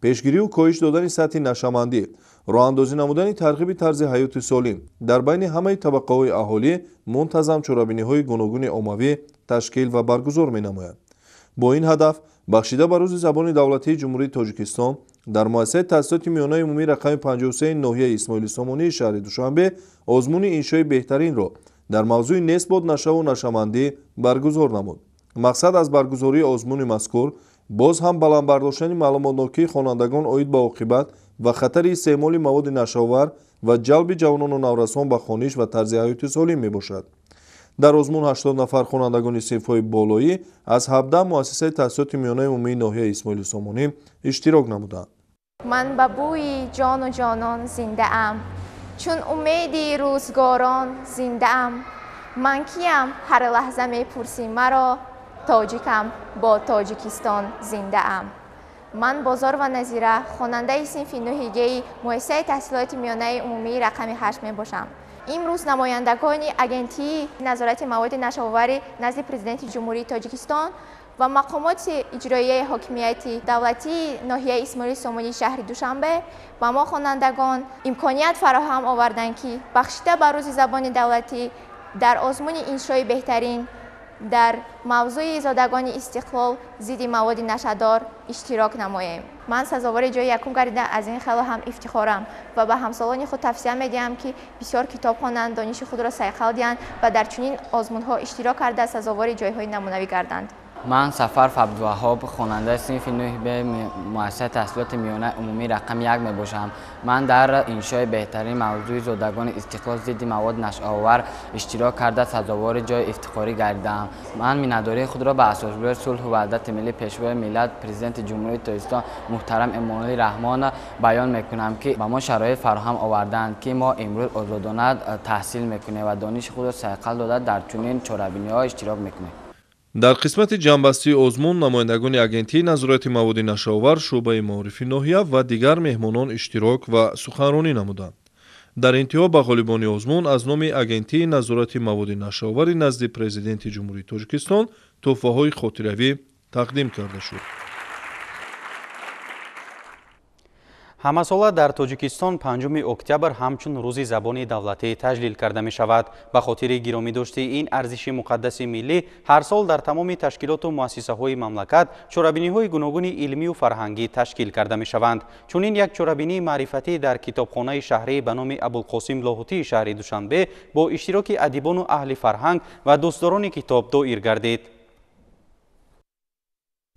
пешгирию коҳиш додани сатҳи нашамандӣ, роҳандозӣ намудани тарғиби тарзи ҳаёти солим дар байни ҳамаи табақаҳои аҳолӣ мунтазам чорабиниҳои гуногуни оммавӣ ташкил ва баргузор менамояд. бо ин ҳадаф бахшида ба рӯзи забони давлатии ҷумҳурии тоҷикистон дар муассисаи таъсисоти миёнаи умумии рақами 53 ноҳияи исмоили сомонии шаҳри душанбе озмуни иншои беҳтаринро дар мавзӯи несбод нашаву нашамандӣ баргузор намуд. мақсад аз баргузории озмуни мазкур боз ҳам баландбардоштани маълумотнокии хонандагон оид ба оқибат ва хатари истеъмоли маводи нашоавар ва ҷалби ҷавонону наврасон ба хониш ва тарзи ҳаёти солим мебошад. дар озмун 80 нафар хонандагони синфҳои болоӣ аз 17 муассисаи таъсисоти миёнаи умумии ноҳияи исмоили сомонӣ иштирок намуданд. ман ба бӯи ҷону ҷонон зиндаам, чун умеди рӯзгорон зиндаам. ман киям ҳар лаҳза мепурсӣ маро, тоҷикам бо тоҷикистон зиндаам. ман бозор ва назира хонандаи синфи нӯҳигаи муассисаи таҳсилоти миёнаи умумии рақами 8 мебошам. имрӯз намояндагони агентии назорати маводи нашоаварӣ назди президенти ҷумҳурии тоҷикистон ва мақомоти иҷроияи ҳокимияти давлатии ноҳияи исмоили сомонии шаҳри душанбе ба мо хонандагон имконият фароҳам оварданд ки бахшида ба рӯзи забони давлатӣ дар озмуни иншои беҳтарин در موضوع زادگان استقلال ضد مواد نشه‌دار اشتراک نماییم. من سزاوار جای یکم گردیده از این خیلی هم افتخارم و به همسالان خود توصیه می‌دهم که بسیار کتاب خوانند، دانش خود را سیقل دهند و در چنین آزمون‌ها اشتراک کرده سزاوار جای‌های نمونوی گردند. من سفر عبدالوهاب خواننده صنف 9 به مؤسسه تحصیلات میانه عمومی رقم 1 می باشم. من در انشای بهترین موضوع زادگان استقلال ضد مواد نشه‌آور اشتراک کرده سزاوار جای افتخاری گردیدم. من مینه‌داری خود را به اساسگر صلح و وحدت ملی پیشوای ملت پرزیدنت جمهوری تاجیکستان محترم امامعلی رحمان بیان میکنم که به ما شرایط فراهم آوردند که ما امروز آزادانه تحصیل میکنیم و دانش خود را سیقل داده در چنین چهاربینی‌ها اشتراک میکنیم. дар қисмати ҷанбастии озмун намояндагони агентии назорати маводи нашаовар шӯъбаи маорифи ноҳия ва дигар меҳмонон иштирок ва суханронӣ намуданд. дар интиҳо ба ғолибони озмун аз номи агентии назорати маводи нашаовари назди президенти ҷумҳурии тоҷикистон тӯҳфаҳои хотиравӣ тақдим карда шуд. ҳамасола дар тоҷикистон 5 октябр ҳамчун рӯзи забони давлатӣ таҷлил карда мешавад. ба хотири гиромидошти ин арзиши муқаддаси миллӣ ҳар сол дар тамоми ташкилоту муассисаҳои мамлакат чорабиниҳои гуногуни илмию фарҳангӣ ташкил карда мешаванд. чунин як чорабинии маърифатӣ дар китобхонаи шаҳрӣ ба номи абулқосим лоҳутии шаҳри душанбе бо иштироки адибону аҳли фарҳанг ва дӯстдорони китоб доир гардид.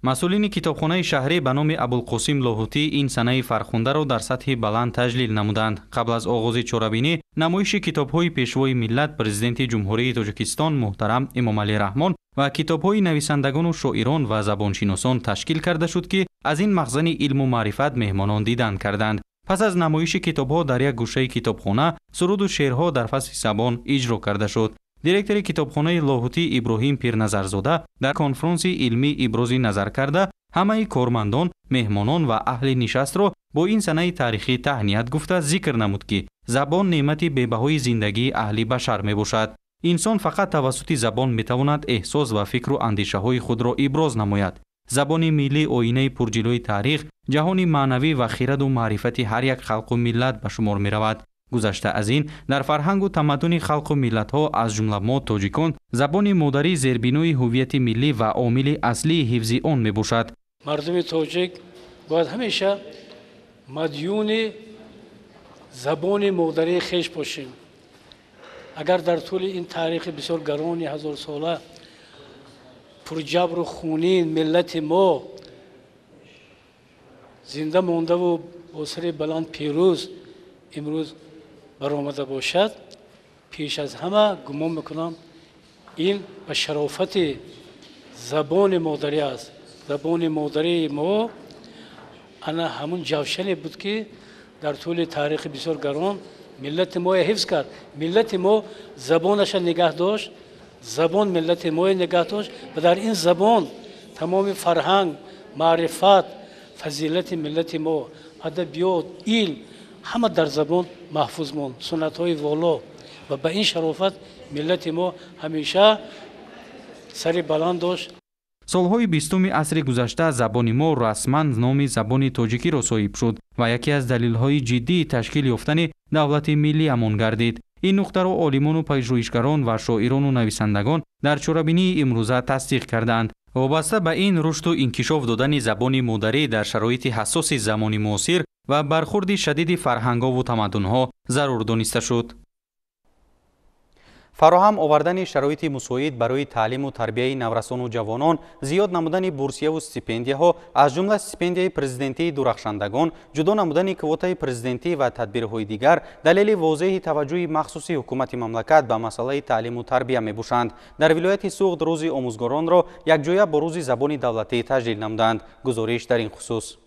масъулини китобхонаи шаҳрӣ ба номи абулқосим лоҳутӣ ин санаи фархундаро дар сатҳи баланд таҷлил намуданд. қабл аз оғози чорабинӣ намоиши китобҳои пешвои миллат президенти ҷумҳурии тоҷикистон муҳтарам эмомалӣ раҳмон ва китобҳои нависандагону шоирон ва забоншиносон ташкил карда шуд ки аз ин махзани илму маърифат меҳмонон дидан карданд. пас аз намоиши китобҳо дар як гӯшаи китобхона суруду шеърҳо дар фасли забон иҷро карда шуд. директори китобхонаи лоҳутӣ иброҳим пирназарзода дар конфронси илмӣ ибрози назар карда ҳамаи кормандон, меҳмонон ва аҳли нишастро бо ин санаи таърихӣ таҳният гуфта зикр намуд ки забон неъмати бебаҳои зиндагии аҳли башар мебошад. инсон фақат тавассути забон метавонад эҳсос ва фикру андешаҳои худро иброз намояд. забони миллӣ оинаи пурҷилои таърих, ҷаҳони маънавӣ ва хираду маърифати ҳар як халқу миллат ба шумор меравад. гузашта аз ин дар фарҳангу тамаддуни халқу миллатҳо аз ҷумла мо тоҷикон забони модарӣ зербинои ҳуввияти миллӣ ва омили аслии ҳифзи он мебошад. мардуми тоҷик бояд ҳамеша мадюни забони модарии хеш бошем. агар дар тӯли ин таърихи бисёр гарони ҳазорсола пурҷабру хунин миллати мо зинда мондаву бо сари баланд пирӯз имрӯз баромада бошад, пеш аз ҳама гумон мекунам ин ба шарофати забони модарӣ аст. забони модарии мо ана ҳамун ҷавшане буд ки дар тӯли таърихи бисёр гарон миллати моя ҳифз кард. миллати мо забонаша нигаҳ дошт, забон миллати моя нигаҳ дошт ва дар ин забон тамоми фарҳанг, маърифат, фазилати миллати мо, адабиёт, илм ҳама дар забон маҳфуз монд, суннатҳои воло ва ба ин шарофат миллати мо ҳамеша сари баланд дошт. солҳои 20 асри гузашта забони мо расман номи забони тоҷикиро соҳиб шуд ва яке аз далелҳои ҷиддии ташкил ёфтани давлати миллиамон гардид. ин нуқтаро олимону пайҷрӯишгарон ва шоирону нависандагон дар чорабинии имрӯза тасдиқ карданд. вобаста ба ин рушду инкишоф додани забони модарӣ дар шароити ҳассоси замони муосир ва бархурди шадиди фарҳангову тамаддунҳо зарур дониста шуд. фароҳам овардани шароити мусоид барои таълиму тарбияи наврасону ҷавонон, зиёд намудани бурсияву стипендияҳо, аз ҷумла стипендияи президентии дурахшандагон, ҷудо намудани квотаи президентӣ ва тадбирҳои дигар далели возеҳи таваҷҷӯҳи махсуси ҳукумати мамлакат ба масъалаи таълиму тарбия мебошанд. дар вилояти Суғд рӯзи омӯзгоронро якҷоя бо рӯзи забони давлатӣ таҷлил намуданд. гузориш дар ин хусус.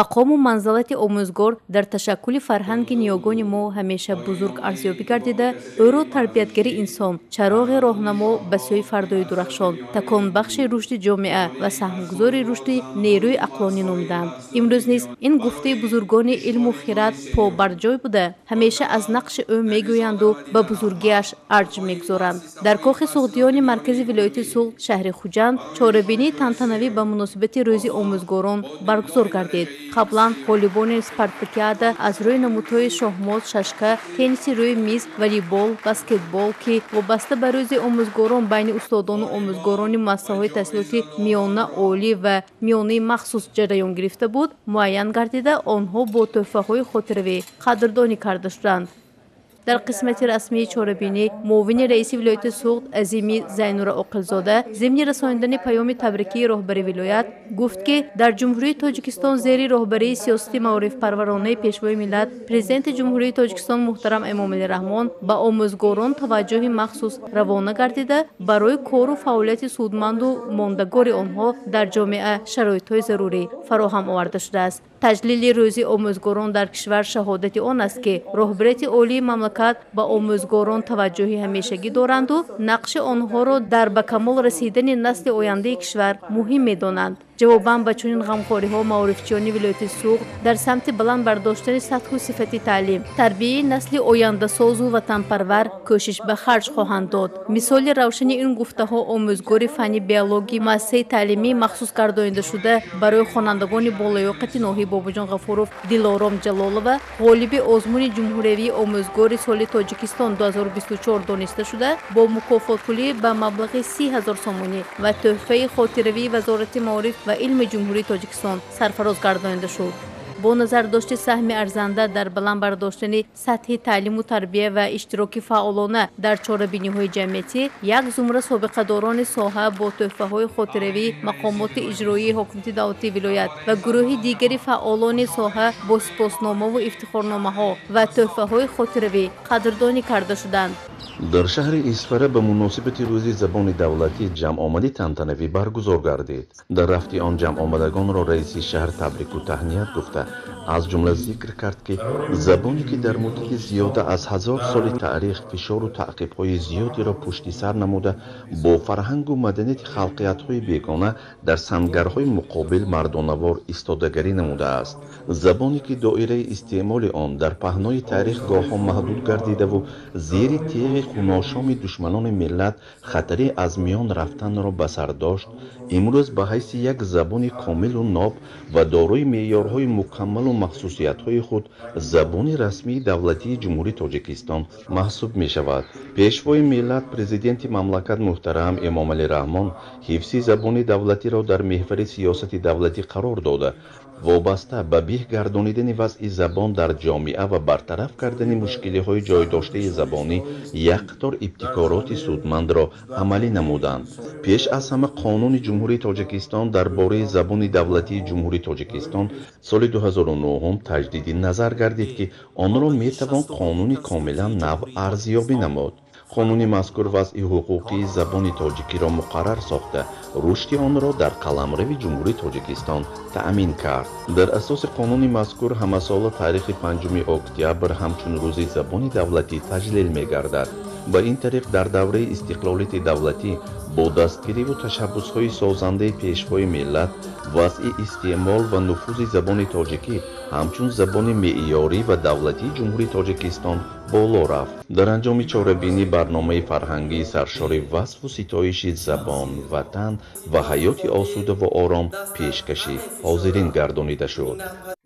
мақому манзилати омӯзгор дар ташаккули фарҳанги ниёгони мо ҳамеша бузург арзёбӣ гардида, ӯро тарбиятгари инсон, чароғи роҳнамо ба сӯи фардои дурахшон, таконбахши рушди ҷомеа ва саҳмгузори рушди нерӯи ақлонӣ номиданд. имрӯз низ ин гуфтаи бузургони илму хират побарҷой буда, ҳамеша аз нақши ӯ мегӯянду ба бузургиаш арҷ мегузоранд. дар кохи суғдиёни маркази вилояти Суғд шаҳри Хуҷанд чорабинии тантанавӣ ба муносибати рӯзи омӯзгорон баргузор гардид. қаблан волейболни спартакиада аз рӯи намудҳои шоҳмот, шашка, тенниси рӯи миз, волейбол, баскетбол ки вобаста ба рӯзи омӯзгорон байни устодону омӯзгорони муассисаҳои таҳсилоти миёна олӣ ва миёнаи махсус ҷараён гирифта буд, муайян гардида онҳо бо тӯҳфаҳои хотиравӣ қадрдонӣ карда шуданд. дар қисмати расмии чорабинӣ муовини раиси вилояти Суғд Азими Зайнура Оқилзода зимни расонидани паёми табрикии роҳбари вилоят гуфт ки дар ҷумҳурии Тоҷикистон зери роҳбарии сиёсати маорифпарваронаи пешвои миллат Президенти ҷумҳурии Тоҷикистон муҳтарам Эмомалӣ Раҳмон ба омӯзгорон таваҷҷӯҳи махсус равона гардида барои кору фаъолияти судманду мондагори онҳо дар ҷомеа шароитҳои зарурӣ фароҳам оварда шудааст. таҷлили рӯзи омӯзгорон дар кишвар шаҳодати он аст ки роҳбарияти олии мамлакат ба омӯзгорон таваҷҷӯҳи ҳамешагӣ доранду нақши онҳоро дар ба камол расидани насли ояндаи кишвар муҳим медонанд. ҷавобан ба чунин ғамхориҳо маорифчиёни вилояти Суғд дар самти баланд бардоштани сатҳу сифати таълим, тарбияи насли ояндасозу ватанпарвар кӯшиш ба харҷ хоҳанд дод. мисоли равшани ин гуфтаҳо омӯзгори фанни биологӣ муассисаи таълимии махсус гардонидашуда барои хонандагони болаёқати ноҳияи Бобоҷон Ғафуров Дилором Ҷалолова ғолиби озмуни ҷумҳуриявии омӯзгори соли Тоҷикистон 2024 дониста шуда бо мукофотпулӣ ба маблағи 30 000 сомонӣ ва тӯҳфаи хотиравии Вазорати маориф ва илми ҷумҳурии Тоҷикистон сарфароз гардонида шуд. бо назардошти саҳми арзанда дар баланд бардоштани сатҳи таълиму тарбия ва иштироки фаъолона дар чорабиниҳои ҷамъиятӣ як зумра собиқадорони соҳа бо тӯҳфаҳои хотиравӣ, мақомоти иҷроии ҳокимияти давлатии вилоят ва гурӯҳи дигари фаъолони соҳа бо сипосномаву ифтихорномаҳо ва тӯҳфаҳои хотиравӣ қадрдонӣ карда шуданд. дар шаҳри Исфара ба муносибати рӯзи забони давлатӣ ҷамъомадӣ тантанавӣ баргузор гардид. дар рафти он ҷамъомадагонро раиси шаҳр табрику таҳният гуфта аз ҷумла зикр кард ки забоне ки дар муддати зиёда аз 1000 соли таърих фишору таъқибҳои зиёдеро пушти сар намуда бо фарҳангу маданияти халқиятҳои бегона дар сангарҳои муқобил мардонавор истодагарӣ намудааст. забоне ки доираи истеъмоли он дар паҳнои таърих гоҳҳо маҳдуд гардидаву зери теғи хуношоми душманони миллат хатари аз миён рафтанро ба сар дошт, имрӯз ба ҳайси як забони комилу ноб ва дорои меъёрҳои мукаммалу махсусиятҳои худ забони расмии давлатии ҷумҳурии Тоҷикистон маҳсуб мешавад. пешвои миллат Президенти мамлакат муҳтарам Эмомалӣ Раҳмон ҳифзи забони давлатиро дар меҳвари сиёсати давлатӣ қарор дода, вобаста ба беҳ гардонидани вазъи забон дар ҷомеа ва бартараф кардани мушкилиҳои ҷойдоштаи забонӣ як қатор ибтикороти судмандро амалӣ намуданд. пеш аз ҳама қонуни ҷумҳурии Тоҷикистон дар бораи забони давлатии ҷумҳурии Тоҷикистон соли 2009 таҷдиди назар гардид ки онро метавон қонуни комилан нав арзёбӣ намуд. қонуни мазкур вазъи ҳуқуқии забони тоҷикиро муқаррар сохта, рушди онро дар қаламрави ҷумҳурии Тоҷикистон таъмин кард. дар асоси қонуни мазкур ҳамасола таърихи 5 октябр ҳамчун рӯзи забони давлатӣ таҷлил мегардад. ба ин тариқ дар давраи истиқлолияти давлатӣ бо дастгириву ташаббусҳои созандаи пешвои миллат вазъи истеъмол ва нуфузи забони тоҷикӣ ҳамчун забони меъёрӣ ва давлатии ҷумҳурии Тоҷикистон боло рафт. дар анҷоми чорабинӣ барномаи фарҳангии саршори васфу ситоиши забон, ватан ва ҳаёти осудаву ором пешкашӣ ҳозирин гардонида шуд.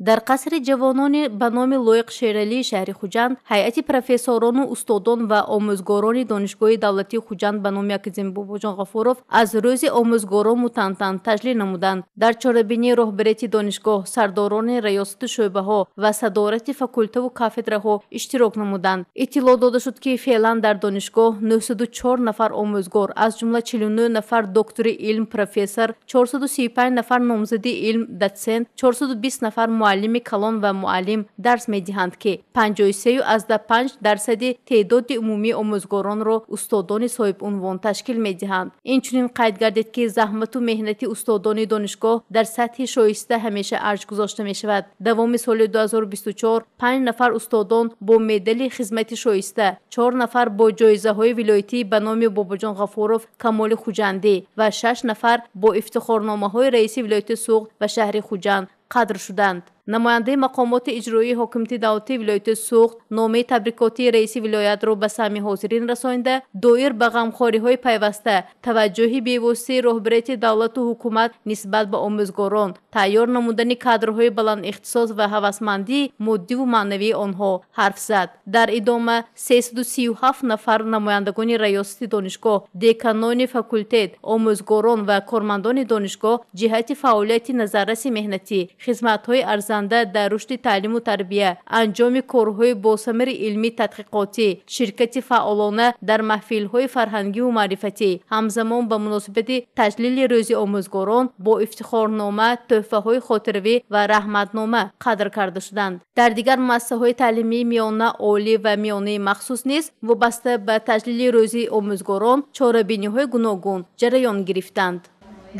дар қасри ҷавонони ба номи Лоиқ Шералии шаҳри Хуҷанд ҳайати профессорону устодон ва омӯзгорони донишгоҳи давлатии Хуҷанд ба номи Академияи Бобоҷон Ғафуров аз рӯзи омӯзгорон мутантан таҷлил намуданд. дар чорабинии роҳбарияти донишгоҳ сардорони раёсату шӯъбаҳо ва садорати факултаву кафедраҳо иштирок намуданд. иттилоъ дода шуд ки феълан дар донишгоҳ 904 нафар омӯзгор аз ҷумла 49 нафар доктори илм профессор, 435 нафар номзади илм дотсент, 420 нафар муаллими калон ва муаллим дарс медиҳанд ки 53.5% теъдоди умумии омӯзгоронро устодони соҳибунвон ташкил медиҳанд. инчунин қайд гардид ки заҳмату меҳнати устодони донишгоҳ дар сатҳи шоиста ҳамеша арҷ гузошта мешавад. давоми соли 2024 5 нафар устодон бо медали хизмати шоиста, 4 нафар бо ҷоизаҳои вилоятӣ ба номи Бобоҷон Ғафуров Камоли Хуҷандӣ ва 6 нафар бо ифтихорномаҳои раиси вилояти Суғд ва шаҳри Хуҷанд қадр шуданд. намояндаи мақомот иҷроии ҳокимияти давлати вилояти суғд номаи табрикоти раиси вилоятро ба сами ҳозирин расонда, доир ба ғамхориҳои пайваста таваҷҷӯҳи бевоситаи роҳбарияти давлату ҳукумат нисбат ба омӯзгорон, тайёр намудани кадрҳои баландихтисос ва ҳавасмандии моддиву маънавии онҳо ҳарф зад. Дар идома 337 нафар намояндагони раёсати донишгоҳ, деканони факултет, омӯзгорон ва кормандони донишгоҳ ҷиҳати фаъолияти назарраси меҳнатӣ, хизматҳои арзанда дар рушди таълиму тарбия, анҷоми корҳои босамари илмӣ тадқиқотӣ, ширкати фаъолона дар маҳфилҳои фарҳангиву маърифатӣ, ҳамзамон ба муносибати таҷлили рӯзи омӯзгорон бо ифтихорнома, тӯҳфаҳои хотиравӣ ва раҳматнома қадр карда шуданд. Дар дигар муассисаҳои таълимии миёна, олӣ ва миёнаи махсус низ вобаста ба таҷлили рӯзи омӯзгорон чорабиниҳои гуногун ҷараён гирифтанд.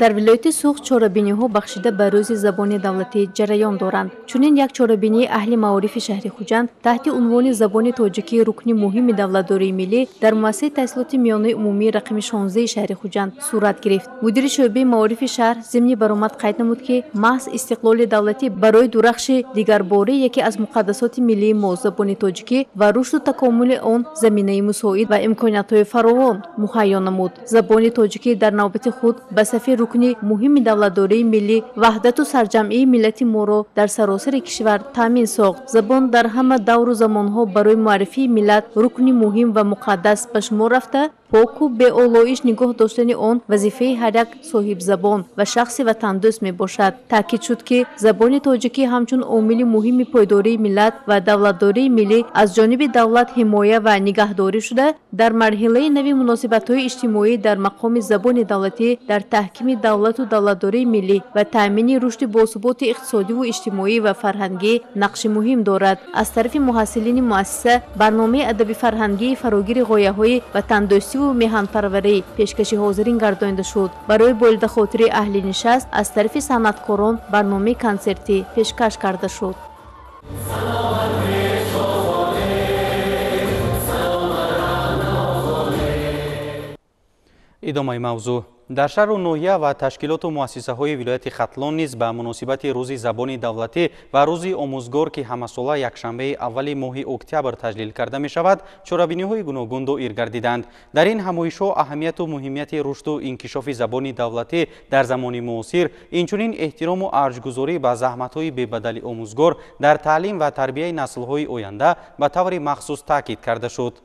Дар вилояти суғд чорабиниҳо бахшида ба рӯзи забони давлатӣ ҷараён доранд. Чунин як чорабинии аҳли маорифи шаҳри Хуҷанд таҳти унвони забони тоҷикӣ рукни муҳими давлатдории миллӣ дар муассисаи таҳсилоти миёнаи умумии рақами 16 шаҳри Хуҷанд сурат гирифт. Мудири шӯъбаи маорифи шаҳр зимни баромад қайд намуд, ки маҳз истиқлоли давлатӣ барои дурахши дигарборӣ яке аз муқаддасоти миллии мо забони тоҷикӣ ва рушду такомули он заминаи мусоид ва имкониятҳои фаровон муҳайё намуд. Забони тоҷикӣ дар навбати худ ба сафи рукни муҳими давлатдории миллӣ ваҳдату сарҷамъии миллати моро дар саросари кишвар таъмин сохт. Забон дар ҳама давру замонҳо барои муаррифии миллат рукни муҳим ва муқаддас ба шумор рафта, поку беолоиш нигоҳ доштани он вазифаи ҳар як соҳибзабон ва шахси ватандӯст мебошад. таъкид шуд, ки забони тоҷикӣ ҳамчун омили муҳими пойдории миллат ва давлатдории миллӣ аз ҷониби давлат ҳимоя ва нигаҳдорӣ шуда, дар марҳилаи нави муносибатҳои иҷтимоӣ дар мақоми забони давлатӣ дар таҳкими давлату давлатдории миллӣ ва таъмини рушди босуботи иқтисодиву иҷтимоӣ ва фарҳангӣ нақши муҳим дорад. Аз тарафи муҳассилини муассиса барномаи адаби фарҳангии фарогири ғояҳои ватандӯстиву меҳанпарварӣ пешкаши ҳозирин гардонида шуд. Барои болидахотири аҳли нишаст аз тарафи санъаткорон барномаи консертӣ пешкаш карда шуд. идомаи мавзӯъ. дар шаҳру ноҳия ва ташкилоту муассисаҳои вилояти Хатлон низ ба муносибати рӯзи забони давлатӣ ва рӯзи омӯзгор, ки ҳамасола якшанбаи аввали моҳи октябр таҷлил карда мешавад, чорабиниҳои гуногун доир гардиданд. дар ин ҳамоишҳо аҳамияту муҳимияти рушду инкишофи забони давлатӣ дар замони муосир, инчунин эҳтирому арҷгузорӣ ба заҳматҳои бебадали омӯзгор дар таълим ва тарбияи наслҳои оянда ба таври махсус таъкид карда шуд.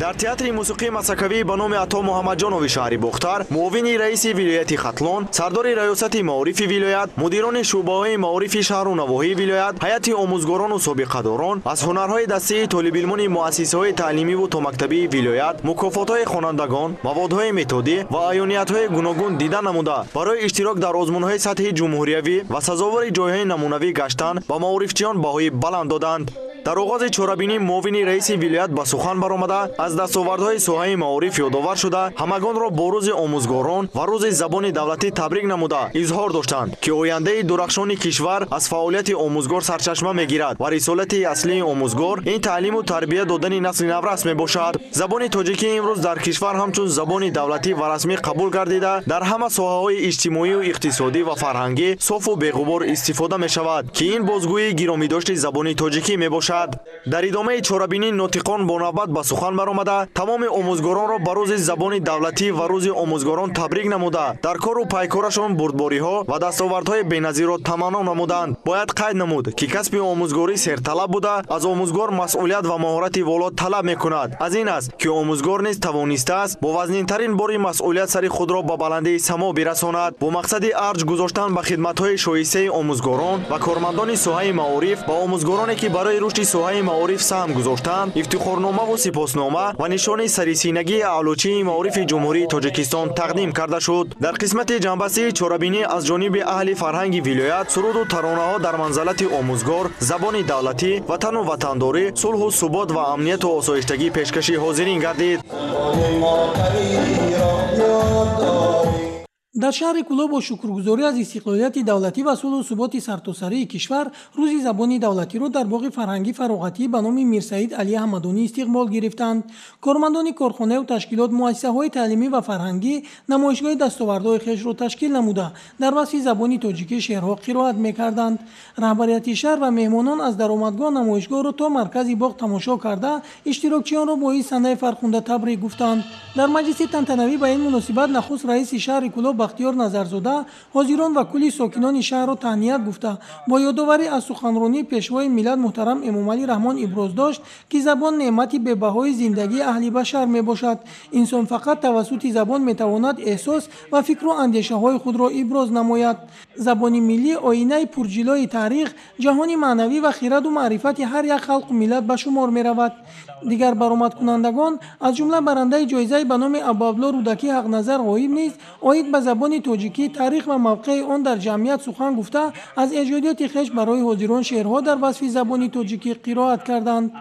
дар театри мусиқии масакавӣ ба номи Ато Муҳаммадҷонови шаҳри Бохтар, муовини раиси вилояти Хатлон, сардори раёсати маорифи вилоят, мудирони шӯъбаҳои маорифи шаҳру навоҳии вилоят, ҳайати омӯзгорону собиқадорон аз ҳунарҳои дастии толибилмони муассисаҳои таълимиву томактабии вилоят, мукофотҳои хонандагон, маводҳои методӣ ва аёниятҳои гуногун дида намуда, барои иштирок дар озмунҳои сатҳи ҷумҳуриявӣ ва сазовори ҷойҳои намунавӣ гаштан ба маорифчиён баҳои баланд доданд. дар оғози чорабинӣ муовини раиси вилоят ба сухан баромада, аз дастовардҳои соҳаи маориф ёдовар шуда, ҳамагонро бо рӯзи омӯзгорон ва рӯзи забони давлатӣ табрик намуда, изҳор доштанд, ки ояндаи дурахшони кишвар аз фаъолияти омӯзгор сарчашма мегирад ва рисолати аслии омӯзгор ин таълиму тарбия додани насли наврас мебошад. забони тоҷикӣ имрӯз дар кишвар ҳамчун забони давлатӣ ва расмӣ қабул гардида, дар ҳама соҳаҳои иҷтимоию иқтисодӣ ва фарҳангӣ софу беғубор истифода мешавад, ки ин бозгӯи гиромидошти забони тоҷикӣ мебошад. дар идомаи чорабинӣ нотиқон бо навбат ба сухан баромада, тамоми омӯзгоронро ба рӯзи забони давлатӣ ва рӯзи омӯзгорон табрик намуда, дар кору пайкорашон бурдбориҳо ва дастовардҳои беназиро таманно намуданд. бояд қайд намуд, ки касби омӯзгорӣ серталаб буда, аз омӯзгор масъулият ва моҳорати воло талаб мекунад. аз ин аст, ки омӯзгор низ тавонистааст бо вазнинтарин бори масъулият сари худро ба баландии само бирасонад, бо мақсади арҷ гузоштан ба хидматҳои шоистаи омӯзгорон ва кормандони соҳаи маориф ба омӯзгороне, ки барои рушди соҳаи маориф саҳм гузоштанд, ифтихорномаву сипоснома ва нишони сарисинагии аълочии маорифи ҷумҳурии Тоҷикистон тақдим карда шуд. дар қисмати ҷанббастии чорабинӣ аз ҷониби аҳли фарҳанги вилоят, суруду таронаҳо дар манзалати омӯзгор, забони давлатӣ, ватану ватандорӣ, сулҳу субот ва амнияту осоиштагӣ пешкаши ҳозирин гардид. дар шаҳри Кӯло бо шукргузорӣ аз истиқлолияти давлатӣ ва сулҳу суботи сартосарии кишвар рӯзи забони давлатиро дар боғи фарҳангӣ фароғатӣ ба номи Мирсаид Али Аҳмадонӣ истиқбол гирифтанд. Кормандони корхонаву ташкилот муассисаҳои таълимӣ ва фарҳангӣ намоишгоҳи дастовардҳои хешро ташкил намуда дар васфи забони тоҷикӣ шеърҳо қироат мекарданд. раҳбарияти шаҳр ва меҳмонон аз даромадгоҳ намоишгоҳро то маркази боғ тамошо карда иштирокчиёнро бо ин санаи фархунда табрик гуфтанд. дар маҷлиси тантанавӣ ба ин муносибат нахуст раиси шаҳри Кӯло Бахтиёр Назарзода ҳозирон ва кулли сокинони шаҳрро таҳният гуфта бо ёдоварӣ аз суханронии пешвои миллат муҳтарам Эмомалӣ Раҳмон иброз дошт ки забон неъмати бебаҳои зиндагии аҳли башар мебошад. инсон фақат тавассути забон метавонад эҳсос ва фикру андешаҳои худро иброз намояд. забони миллӣ оинаи пурҷилои таърих, ҷаҳони маънавӣ ва хираду маърифати ҳар як халқу миллат ба шумор меравад. дигар баромадкунандагон аз ҷумла барандаи ҷоизаи ба номи Абуабдулло Рӯдакӣ Ҳақназар Ғоиб низ оид ба забони тоҷикӣ, таърих ва мавқеи он дар ҷамъият сухан гуфта аз эҷодиёти хеш барои ҳозирон шеърҳо дар васфи забони тоҷикӣ қироат карданд.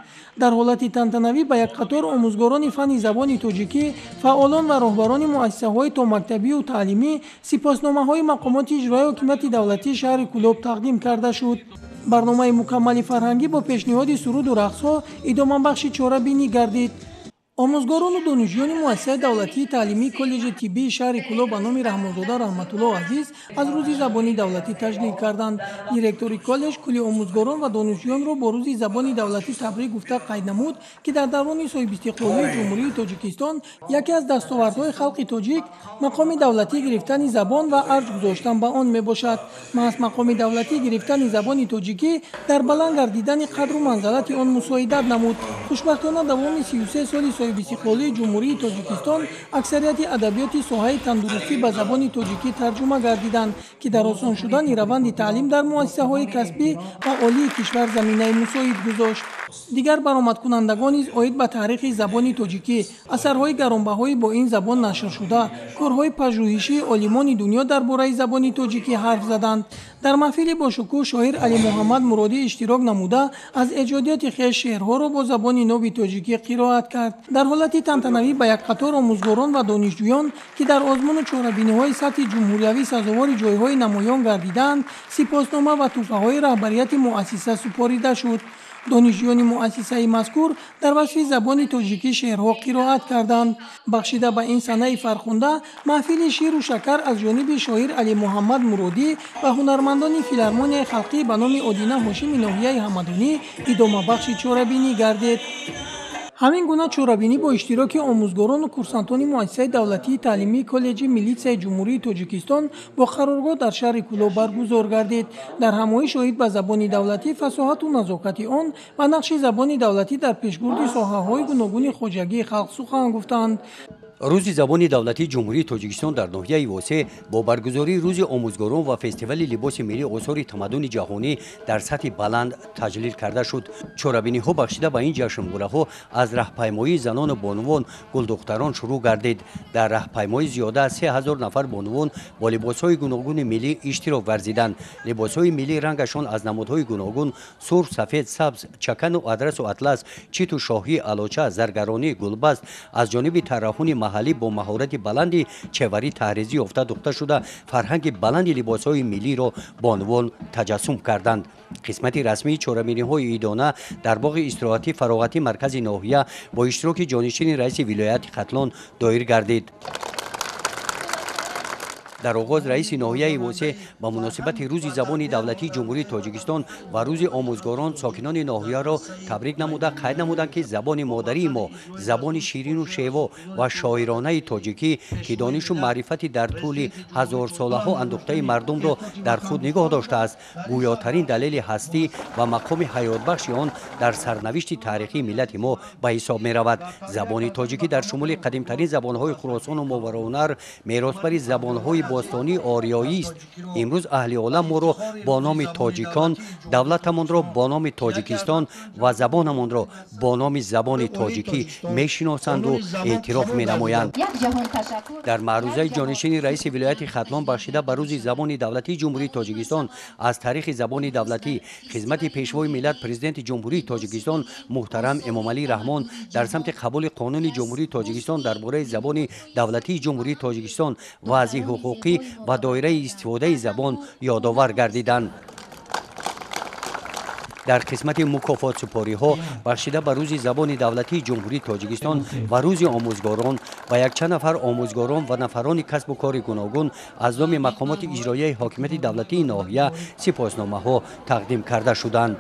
дар ҳолати тантанавӣ ба якқатор омӯзгорони фанни забони тоҷикӣ, фаъолон ва роҳбарони муассисаҳои томактабию таълимӣ сипосномаҳои мақомоти иҷроии ҳокимияти давлатии шаҳри Кӯлоб тақдим карда шуд. барномаи мукаммали фарҳангӣ бо пешниҳоди суруду рақсҳо идомабахши чорабинӣ гардид. омӯзгорону донишҷӯёни муассисаи давлатии таълимии коллеҷи тиббии шаҳри Кӯло ба номи Раҳмонзода Раҳматулло Азиз аз рӯзи забони давлатӣ таҷлил карданд. директори коллеҷ кулли омӯзгорон ва донишҷӯёнро бо рӯзи забони давлатӣ табрик гуфта қайд намуд, ки дар даврони соҳибистиқлолии ҷумҳурии Тоҷикистон яке аз дастовардҳои халқи тоҷик мақоми давлатӣ гирифтани забон ва арҷ гузоштан ба он мебошад. маҳз мақоми давлатӣ гирифтани забони тоҷикӣ дар баланд гардидани қадру манзалати он мусоидат намуд. хушбахтона давоми 33 соли соҳибистиқлолии ҷумҳурии Тоҷикистон аксарияти адабиёти соҳаи тандурустӣ ба забони тоҷикӣ тарҷума гардиданд, ки дар осон шудани раванди таълим дар муассисаҳои касбӣ ва олии кишвар заминаи мусоид гузошт. дигар баромадкунандагон низ оид ба таърихи забони тоҷикӣ, асарҳои гаронбаҳои бо ин забон нашршуда, корҳои пажӯҳишии олимони дунё дар бораи забони тоҷикӣ ҳарф заданд. дар маҳфили бошукӯҳ шоир Али Муҳаммад Муродӣ иштирок намуда аз эҷодиёти хеш шеърҳоро бо забони нови тоҷикӣ қироат кард. дар ҳолати тантанавӣ ба якқатор омӯзгорон ва донишҷӯён, ки дар озмуну чорабиниҳои сатҳи ҷумҳуриявӣ сазовори ҷойҳои намоён гардиданд, сипоснома ва тӯҳфаҳои раҳбарияти муассиса супорида шуд. донишҷӯёни муассисаи мазкур дар васфи забони тоҷикӣ шеърҳо қироат карданд. бахшида ба ин санаи фархунда, маҳфили ширу шакар аз ҷониби шоир Али Муҳаммад Муродӣ ва ҳунармандони филармонияи халқӣ ба номи Одина Ҳошими Ноҳияи Ҳамадонӣ идомабахши чорабинӣ гардид. ҳамин гуна чорабинӣ бо иштироки омӯзгорону курсантони муассисаи давлатии таълимии коллеҷи милитсияи ҷумҳурии Тоҷикистон бо қароргоҳ дар шаҳри Кӯло баргузор гардид. дар ҳамоиш оид ба забони давлатӣ, фасоҳату назокати он ва нақши забони давлатӣ дар пешбурди соҳаҳои гуногуни хоҷагии халқ сухан гуфтанд. рӯзи забони давлатии ҷумҳурии Тоҷикистон дар ноҳияи восеъ бо баргузории рӯзи омӯзгорон ва фестивали либоси миллӣ осори тамаддуни ҷаҳонӣ дар сатҳи баланд таҷлил карда шуд. чорабиниҳо бахшида ба ин ҷашнвораҳо аз раҳпаймоии занону бонувон гулдухтарон шурӯъ гардид. дар раҳпаймоӣ зиёда аз 3000 нафар бонувон бо либосҳои гуногуни миллӣ иштирок варзиданд. либосҳои миллӣ рангашон аз намудҳои гуногун сурх, сафед, сабз, чакану адрасу атлас, читу шоҳӣ, алоча, заргаронӣ, гулбаст аз ҷониби тарраҳони маҳаллӣ бо маҳорати баланди чеварӣ таҳризӣ ёфта духта шуда фарҳанги баланди либосҳои миллиро бонувон таҷассум карданд. қисмати расмии чорабиниҳои идона дар боғи истироҳатӣ фароғати маркази ноҳия бо иштироки ҷонишини раиси вилояти Хатлон доир гардид. дар оғоз раиси ноҳияи восеъ ба муносибати рӯзи забони давлатии ҷумҳурии Тоҷикистон ва рӯзи омӯзгорон сокинони ноҳияро табрик намуда қайд намуданд, ки забони модарии мо, забони ширину шево ва шоиронаи тоҷикӣ, ки донишу маърифати дар тӯли ҳазорсолаҳо андӯхтаи мардумро дар худ нигоҳ доштааст, гӯётарин далели ҳастӣ ва мақоми ҳаётбахши он дар сарнавишти таърихии миллати мо ба ҳисоб меравад. забони тоҷикӣ дар шумули қадимтарин забонҳои Хуросону Мовароннар меросбари забонҳои бостони ориёист. имрӯз аҳли олам моро бо номи тоҷикон, давлатамонро бо номи Тоҷикистон ва забонамонро бо номи забони тоҷикӣ мешиносанду эътироф менамоянд. дар маърузаи ҷонишини раиси вилояти Хатлон бахшида ба рӯзи забони давлатии ҷумҳурии Тоҷикистон аз таърихи забони давлатӣ, хизмати пешвои миллат президенти ҷумҳурии Тоҷикистон муҳтарам Эмомалӣ Раҳмон дар самти қабули қонуни ҷумҳурии Тоҷикистон дар бораи забони давлатии ҷумҳурии Тоҷикистон ваъзи ҳуқуқ حقوقی و دایره استفاده زبان یادآور گردیدند. در قسمت مکافات سپاری ها بخشیده به روز زبان دولتی جمهوری تاجیکستان و روز آموزگاران و یک چند نفر آموزگاران و نفران کسب و کار گوناگون از نام مقامات اجرایی حاکمیت دولتی ناحیه سپاسنامه ها تقدیم کرده شدند.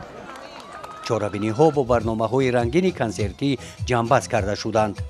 چاره‌بینی ها با برنامه های رنگین کنسرتی جنبش کرده شدند.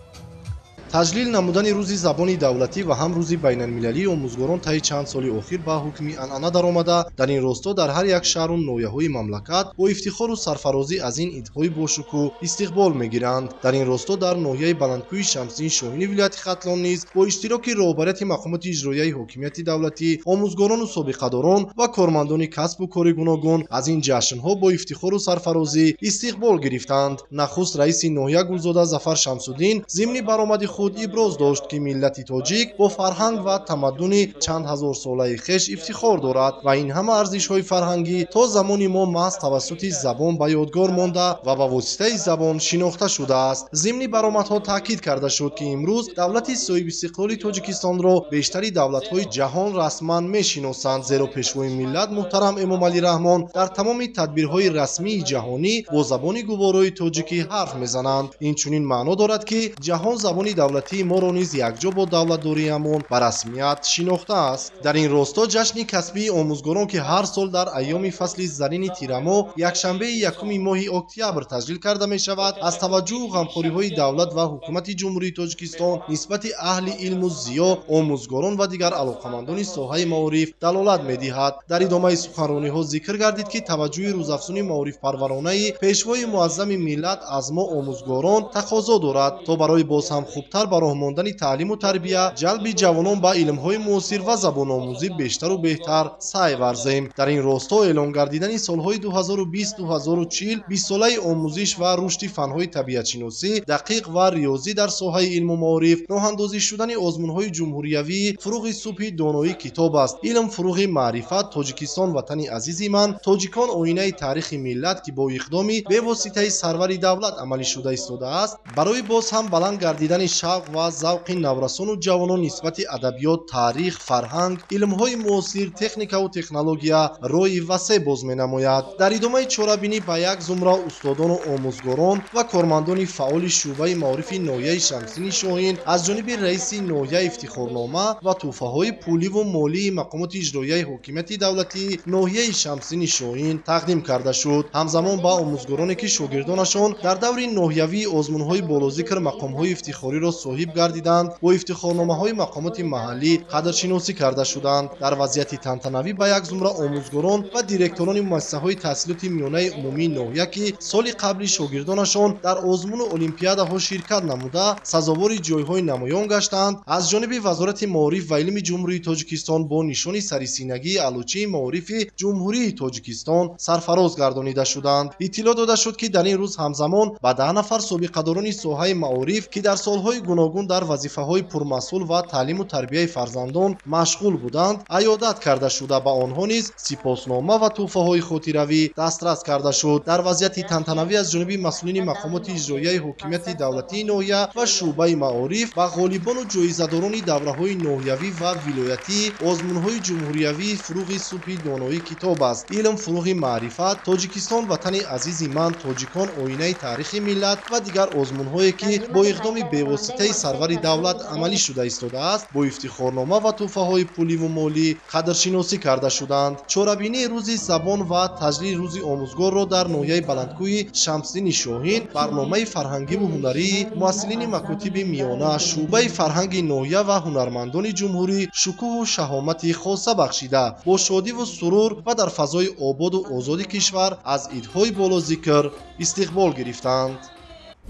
تجلیل намудани рӯзи забони давлатӣ ва ҳам рӯзи байналмилалии омӯзгорон таи чанд соли охир ба ҳукми анъана даромада, дар ин росто дар ҳар як шаҳру ноҳияҳои мамлакат бо ифтихору сарфарозӣ аз ин идҳои бошукӯҳ истиқбол мегиранд. Дар ин росто дар ноҳияи баландкӯҳи Шамсин Шоҳини вилояти Хатлон низ бо иштироки роҳбарияти мақомоти иҷроияи ҳокимияти давлатӣ, омӯзгорону собиқадорон ва кормандони касбу кори гуногун аз ин ҷашнҳо бо ифтихору сарфарозӣ истиқбол гирифтанд. Нахуст раиси ноҳия Гулзода Зафар Шамсуддин зимни баромади худ иброз дошт ки миллати тоҷик бо фарҳанг ва тамаддуни чанд ҳазор солаи хеш ифтихор дорад ва ин ҳама арзишҳои фарҳангӣ то замони мо маҳз тавассути забон ба ёдгор монда ва ба воситаи забон шинохта шудааст. Зимни баромадҳо таъкид карда шуд ки имрӯз давлати соҳибистиқлоли Тоҷикистонро бештари давлатҳои ҷаҳон расман мешиносанд, зеро пешвои миллат муҳтарам Эмомалӣ Раҳмон дар тамоми тадбирҳои расмии ҷаҳонӣ бо забони гуворои тоҷикӣ ҳарф мезананд. Инчунин маъно дорад ки ҷаҳон забони давлатии моро низ якҷо бо давлатдориямон ба расмият шинохтааст. Дар ин росто ҷашни касбии омӯзгорон ки ҳар сол дар айёми фасли зарини тирамоҳ якшанбеи 1 моҳи октябр таҷлил карда мешавад, аз таваҷҷӯҳу ғамхориҳои давлат ва ҳукумати ҷумҳурии Тоҷикистон нисбати аҳли илму зиё, омӯзгорон ва дигар алоқамандони соҳаи маориф далолат медиҳад. Дар идомаи суханрониҳо зикр гардид ки таваҷҷӯҳи рӯзафзуни маорифпарваронаи пешвои муаззами миллат аз мо омӯзгорон тақозо дорад, то барои боз ҳам хубтар ба роҳ мондани таълиму тарбия, ҷалби ҷавонон ба илмҳои муосир ва забономӯзӣ бештару беҳтар сай варзем. Дар ин росто эълон гардидани солҳои 2020-2040 20-солаи омӯзиш ва рушди фанҳои табиатшиносӣ, дақиқ ва риёзӣ дар соҳаи илму маориф, роҳандозӣ шудани озмунҳои ҷумҳуриявӣ, фуруғи субҳи доноӣ китоб аст. Илм фуруғи маърифат. Тоҷикистон ватани азизи ман, тоҷикон оинаи таърихи миллат ки бо иқдоми бевоситаи сарвари давлат амалӣ шуда истодааст, барои боз ҳам баланд гардидани шавқ ва завқи наврасону ҷавонон нисбати адабиёт, таърих, фарҳанг, илмҳои муосир, техникаву технология роҳи васеъ боз менамояд. Дар идомаи чорабинӣ ба як зумра устодону омӯзгорон ва кормандони фаъоли шӯъбаи маорифи ноҳияи Шамсини Шоҳин аз ҷониби раиси ноҳия ифтихорнома ва тӯҳфаҳои пуливу молии мақомоти иҷроияи ҳокимияти давлатии ноҳияи Шамсини Шоҳин тақдим карда шуд. ҳамзамон ба омӯзгороне ки шогирдонашон дар даври ноҳиявии озмунҳои болозикр мақомҳои ифтихориро соҳиб гардиданд, бо ифтихорномаҳои мақомоти маҳаллӣ қадршиносӣ карда шуданд. Дар вазъияти тантанавӣ ба як зумра омӯзгорон ва директорони муассисаҳои таҳсилоти миёнаи умумии ноҳия ки соли қабли шогирдонашон дар озмуну олимпиадаҳо ширкат намуда сазовори ҷойҳои намоён гаштанд, аз ҷониби вазорати маориф ва илми ҷумҳурии Тоҷикистон бо нишони сарисинагии аълочии маорифи ҷумҳурии Тоҷикистон сарфароз гардонида шуданд. иттилоъ дода шуд ки дар ин рӯз ҳамзамон ба 10 нафар собиқадорони соҳаи маориф ки дар солҳои гуногун дар вазифаҳои пурмасъул ва таълиму тарбияи фарзандон машғул буданд, аёдат карда шуда ба онҳо низ сипоснома ва тӯҳфаҳои хотиравӣ дастрас карда шуд. Дар вазъияти тантанавӣ аз ҷониби масъулини мақомоти иҷроияи ҳокимияти давлатии ноҳия ва шӯъбаи маориф ба ғолибону ҷоизадорони давраҳои ноҳиявӣ ва вилоятӣ озмунҳои ҷумҳуриявии фуруғи субҳи доноӣ китоб аст. Илм фуруғи маърифат. Тоҷикистон ватани азизи ман, тоҷикон оинаи таърихи миллат ва дигар озмунҳое ки бо иқдоми бевоситаи сарвари давлат амалӣ шуда истодааст, бо ифтихорнома ва тӯҳфаҳои пуливу молӣ қадршиносӣ карда шуданд. чорабинии рӯзи забон ва таҷлили рӯзи омӯзгорро дар ноҳияи баландкӯҳи Шамсини Шоҳин барномаи фарҳангиву ҳунарии муассилини макотиби миёна, шӯъбаи фарҳанги ноҳия ва ҳунармандони ҷумҳурӣ шукӯҳу шаҳомати хоса бахшида, бо шодиву сурур ва дар фазои ободу озоди кишвар аз идҳои болозикр истиқбол гирифтанд.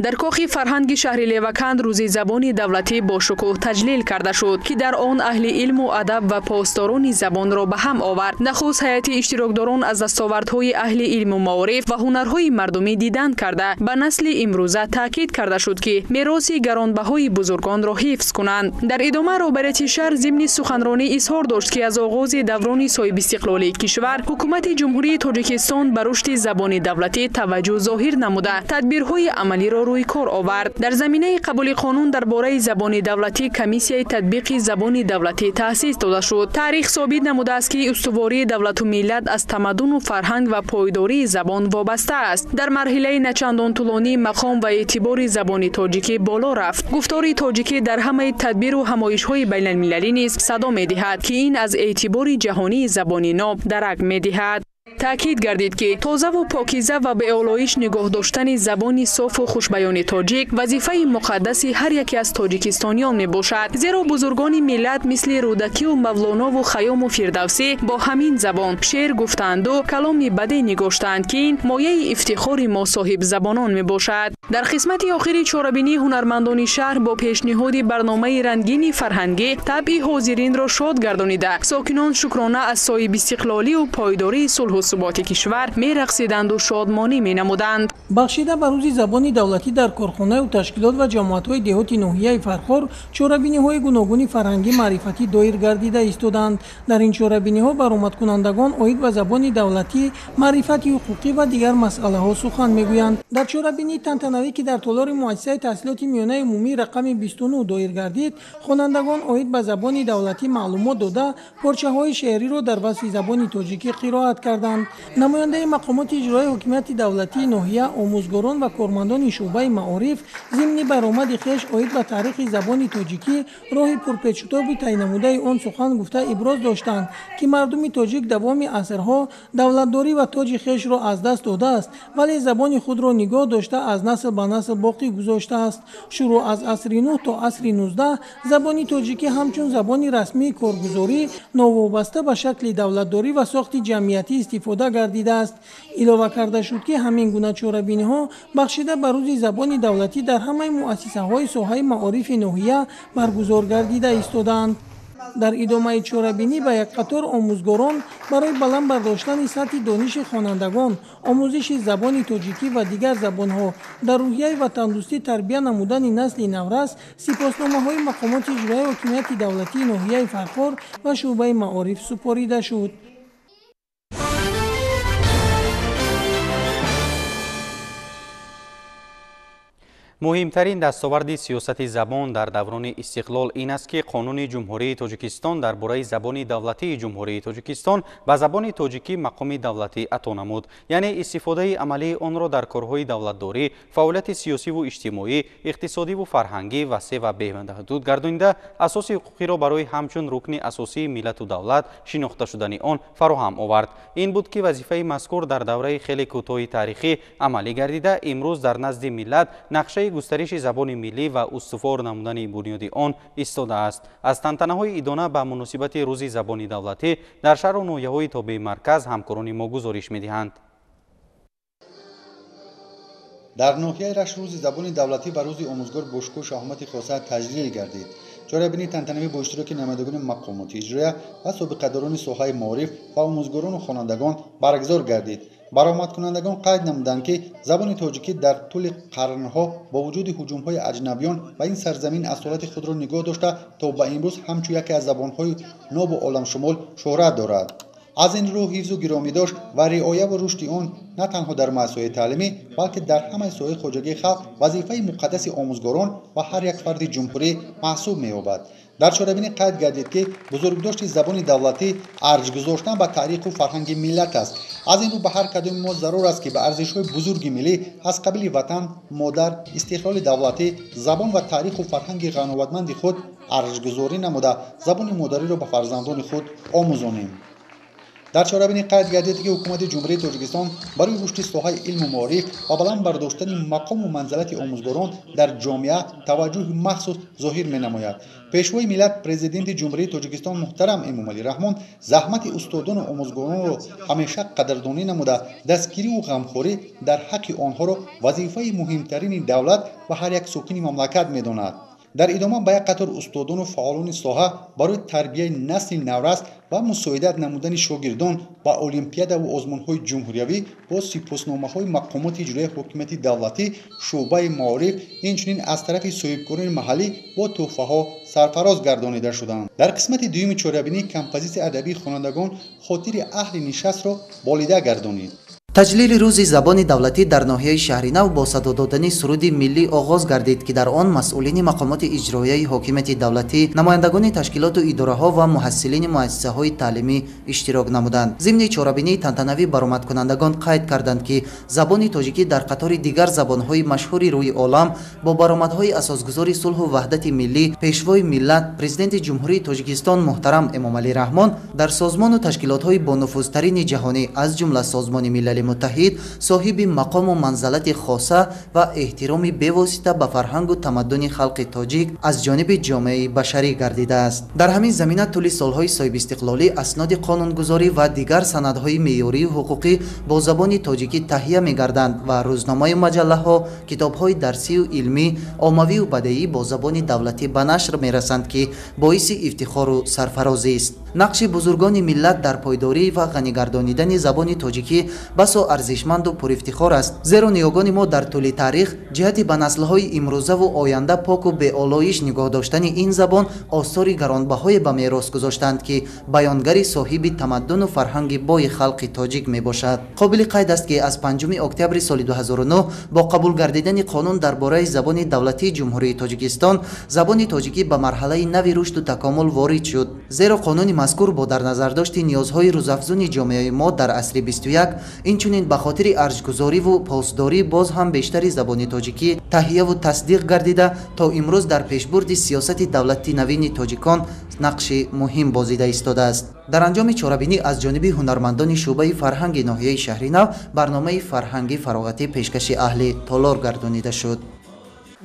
дар кохи фарҳанги шаҳри Леваканд рӯзи забони давлатӣ бо шукӯҳ таҷлил карда шуд ки дар он аҳли илму адаб ва постдорони забонро ба ҳам овард. нахуст ҳайати иштирокдорон аз дастовардҳои аҳли илму маориф ва ҳунарҳои мардумӣ дидан карда ба насли имрӯза таъкид карда шуд ки мероси гаронбаҳои бузургонро ҳифз кунанд. дар идома роҳбарияти шаҳр зимни суханронӣ изҳор дошт ки аз оғози даврони соҳибистиқлолии кишвар ҳукумати ҷумҳурии Тоҷикистон ба рушди забони давлатӣ таваҷҷӯҳ зоҳир намуда тадбирҳои амалиро را روی کار آورد. در زمینه قبول قانون درباره زبان دولتی کمیسیای تطبیق زبان دولتی تأسیس داده شد. تاریخ ثابت نموده است که استواری دولت و ملت از تمدن و فرهنگ و پایداری زبان وابسته است. در مرحله نچندان طولانی مقام و اعتبار زبان تاجیکی بالا رفت. گفتار تاجیکی در همه تدبیر و همایش‌های بین المللی نیز صدا می‌دهد که این از اعتبار جهانی زبان نو درک می‌دهد. تأکید گردید که تازه و پاکیزه و به اولایش نگاه داشتن زبان صاف و خوشبیان تاجیک وظیفه مقدس هر یکی از تاجیکستانیان می باشد، زیرا بزرگان ملت مثل رودکی و مولانا و خیام و فردوسی با همین زبان شعر گفتند و کلام بدی نگاشتند که این مایه افتخار ما صاحب زبانان می باشد. در قسمت آخری چاره‌بینی هنرمندان شهر با پیشنهاد برنامه رنگین فرهنگی طبع حاضرین را شاد گردانیده ساکنان شکرانه از صاحب استقلالی و پایداری صلح و ثبات کشور می رقصیدند و شادمانی می نمودند. بخشیده بر روز زبان دولتی در کارخانه و تشکیلات و جماعت‌های دهات ناحیه فرخار چاره‌بینی‌های گوناگون فرهنگی معرفتی دایر گردیده ایستادند. در این چاره‌بینی‌ها برآمدکنندگان عاید به زبان دولتی، معرفت حقوقی و دیگر مسائل‌ها سخن می‌گویند. در چاره‌بینی تنتنوی که در تالار مؤسسه تحصیلات میانه عمومی رقم 29 دایر گردید، خوانندگان عاید به زبان دولتی معلومات داده پارچه‌های شعری را در وصف زبان تاجیکی قرائت کردند. نماینده مقامات اجرایی حکومت دولتی ناحیه، آموزگاران و کارمندان شعبه معارف ضمن برآمد خویش عاید به تاریخ زبان تاجیکی راه پرپیچ‌وتابی طی نموده آن سخن گفته ابراز داشتند که مردم تاجیک دوام عصرها دولتداری و تاج خویش را از دست داده است، ولی زبان خود را نگاه داشته از نسل به نسل باقی گذاشته است. شروع از عصر 9 تا عصر 19 زبان تاجیکی همچون زبان رسمی کارگزاری نوابسته به شکل دولتداری و ساخت جمعیتی استفاده گردیده است. علاوه کرده شد که همین گونه چاره‌بینی‌ها بخشیده بر روز زبان دولتی در همه مؤسسه‌های ساحه معارف ناحیه برگزار گردیده ایستادند. در ادامه چاره‌بینی به یک قطار آموزگاران برای بلند برداشتن سطح دانش خوانندگان، آموزش زبان تاجیکی و دیگر زبان‌ها در روحیه و تندرستی تربیت نمودن نسل نورس سپاسنامه‌های مقامات اجرایی حکومت دولتی ناحیه فرخار و شعبه معارف سپاریده شد. مهمترین دستاورد سیاست زبان در دوران استقلال این است که قانون جمهوری تاجیکستان درباره زبان دولتی جمهوری تاجیکستان به زبان تاجیکی مقام دولتی عطا نمود، یعنی استفاده عملی آن را در کارهای دولتداری، فعالیت سیاسی و اجتماعی، اقتصادی و فرهنگی وسیع و بی‌حدود گردانیده اساس حقوقی را برای همچون رکن اساسی ملت و دولت شناخته شدن آن فراهم آورد. این بود که وظیفه مذکور در دوره خیلی کوتاه تاریخی عملی گردیده امروز در نزد ملت نقشه گسترش زبان ملی و استوار نمودن بنیادی آن ایستاده است. از تنتنه‌های ادانه به مناسبت روز زبان دولتی در شهر و ناحیه‌های تابع مرکز همکاران ما گزارش می‌دهند. در ناحیه رشت روز زبان دولتی و روز آموزگار باشگاه شهامت خاصه تجلیل گردید. چاره‌بینی تنتنوی با اشتراک نمایندگان مقامات اجرایی و سابقه‌داران ساحه معارف و آموزگاران و خوانندگان برگزار گردید. برآمدکنندگان قید نمودند که زبان تاجیکی در طول قرنها با وجود هجوم‌های اجنبیان و این سرزمین اصالت خود را نگاه داشته تا به امروز همچون یکی از زبان‌های ناب و عالم شمول شهرت دارد. از این رو حفظ و گرامی داشت و رعایت و رشد آن نه تنها در مسائل تعلیمی بلکه در همه ساحه خواجگی خلق وظیفه مقدس آموزگاران و هر یک فرد جمهوری محسوب می‌یابد. در چاره‌بینی قید گردید که بزرگداشت زبان دولتی ارج گذاشتن به تاریخ و فرهنگ ملت است. از این رو به هر کدام ما ضرور است که به ارزش‌های بزرگ ملی از قبیل وطن، مادر، استقلال دولتی، زبان و تاریخ و فرهنگ قناعتمند خود ارزش‌گذاری نموده زبان مادری را به فرزندان خود آموزانیم. در چاره‌بینی قید گردید که حکومت جمهوری تاجیکستان برای رشد ساحه علم و معارف و بلند برداشتن مقام و منزلت آموزگاران در جامعه توجه مخصوص ظاهر می‌نماید. پیشوای ملت پرزیدنت جمهوری تاجیکستان محترم امامعلی رحمان زحمت استادان و آموزگاران را همیشه قدردانی نموده دستگیری و غمخوری در حق آنها را وظیفه مهمترین دولت و هر یک ساکن مملکت می‌داند. در ادامه به یک قطار استادان و فعالان ساحه برای تربیت نسل نورس و مساعدت نمودن شاگردان با المپیاد و آزمون‌های جمهوریوی با سپاسنامه‌های مقامات اجرایی حکومت دولتی شعبه معارف اینچنین از طرف صاحبکاران محلی با تحفه‌ها سرفراز گردانیده شدند. در قسمت دوم چاره‌بینی کمپوزیسیون ادبی خوانندگان خاطر اهل نشست را بالیده گردانید. таҷлили рӯзи забони давлатӣ дар ноҳияи шаҳринав бо садо додани суруди миллӣ оғоз гардид ки дар он масъулини мақомоти иҷроияи ҳокимияти давлатӣ, намояндагони ташкилоту идораҳо ва муҳассилини муассисаҳои таълимӣ иштирок намуданд. зимни чорабинии тантанавӣ баромадкунандагон қайд карданд ки забони тоҷикӣ дар қатори дигар забонҳои машҳури рӯи олам бо баромадҳои асосгузори сулҳу ваҳдати миллӣ, пешвои миллат, президенти ҷумҳурии Тоҷикистон муҳтарам Эмомалӣ Раҳмон дар созмону ташкилотҳои бонуфузтарини ҷаҳонӣ аз ҷумла Созмони милали муттаҳид соҳиби мақому манзалати хоса ва эҳтироми бевосита ба фарҳангу тамаддуни халқи тоҷик аз ҷониби ҷомеаи башарӣ гардидааст. дар ҳамин замина тӯли солҳои соҳибистиқлолӣ асноди қонунгузорӣ ва дигар санадҳои меъёрию ҳуқуқӣ бо забони тоҷикӣ таҳия мегарданд ва рӯзномаю маҷаллаҳо, китобҳои дарсию илмӣ, оммавию бадеӣ бо забони давлатӣ ба нашр мерасанд ки боиси ифтихору сарфарозист. нақши бузургони миллат дар пойдорӣ ва ғанигардонидани забони тоҷикӣ басо арзишманду пурифтихор аст, зеро ниёгони мо дар тӯли таърих ҷиҳати ба наслҳои имрӯзаву оянда поку беолоиш нигоҳ доштани ин забон остори гаронбаҳое ба мерос гузоштанд ки баёнгари соҳиби тамаддуну фарҳанги бои халқи тоҷик мебошад. қобили қайд аст ки аз 5 октябри соли 2009 бо қабул гардидани қонун дар бораи забони давлатии ҷумҳурии Тоҷикистон, забони тоҷикӣ ба марҳалаи нави рушду такомул ворид шуд, зеро қонуни мазкур бо дар назардошти ниёзҳои рӯзафзуни ҷомеаи мо дар асри 21, инчунин ба хотири арҷгузориву посдорӣ боз ҳам бештари забони тоҷикӣ таҳияву тасдиқ гардида то имрӯз дар пешбурди сиёсати давлати навини тоҷикон нақши муҳим бозида истодааст. дар анҷоми чорабинӣ аз ҷониби ҳунармандони шӯъбаи фарҳанги ноҳияи шаҳринав барномаи фарҳанги фароғатӣ пешкаши аҳли Толор гардонида шуд.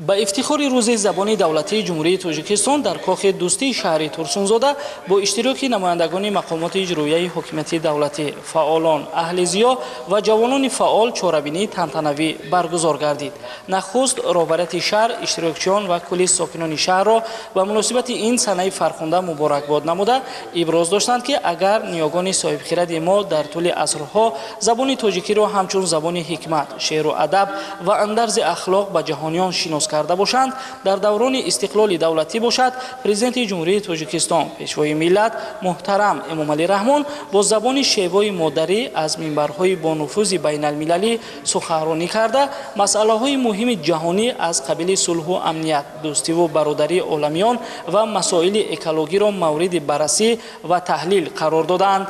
ба ифтихори рӯзи забони давлатии ҷумҳурии Тоҷикистон дар кохи дӯстии шаҳри Турсунзода бо иштироки намояндагони мақомоти иҷроияи ҳокимияти давлатӣ, фаъолон, аҳли зиё ва ҷавонони фаъол чорабинии тантанавӣ баргузор гардид. нахуст роҳбарияти шаҳр иштирокчиён ва кулли сокинони шаҳрро ба муносибати ин санаи фархонда муборакбод намуда иброз доштанд ки агар ниёгони соҳибхиради мо дар тӯли асрҳо забони тоҷикиро ҳамчун забони ҳикмат, шеъру адаб ва андарзи ахлоқ ба ҷаҳониён шинос карда бошанд, дар даврони истиқлоли давлатӣ бошад, президенти ҷумҳурии Тоҷикистон, пешвои миллат муҳтарам Эмомалӣ Раҳмон бо забони шевои модарӣ аз минбарҳои бонуфузи байналмилалӣ суханронӣ карда, масъалаҳои муҳими ҷаҳонӣ аз қабили сулҳу амният, дӯстиву бародарии оламиён ва масоили экологиро мавриди баррасӣ ва таҳлил қарор доданд.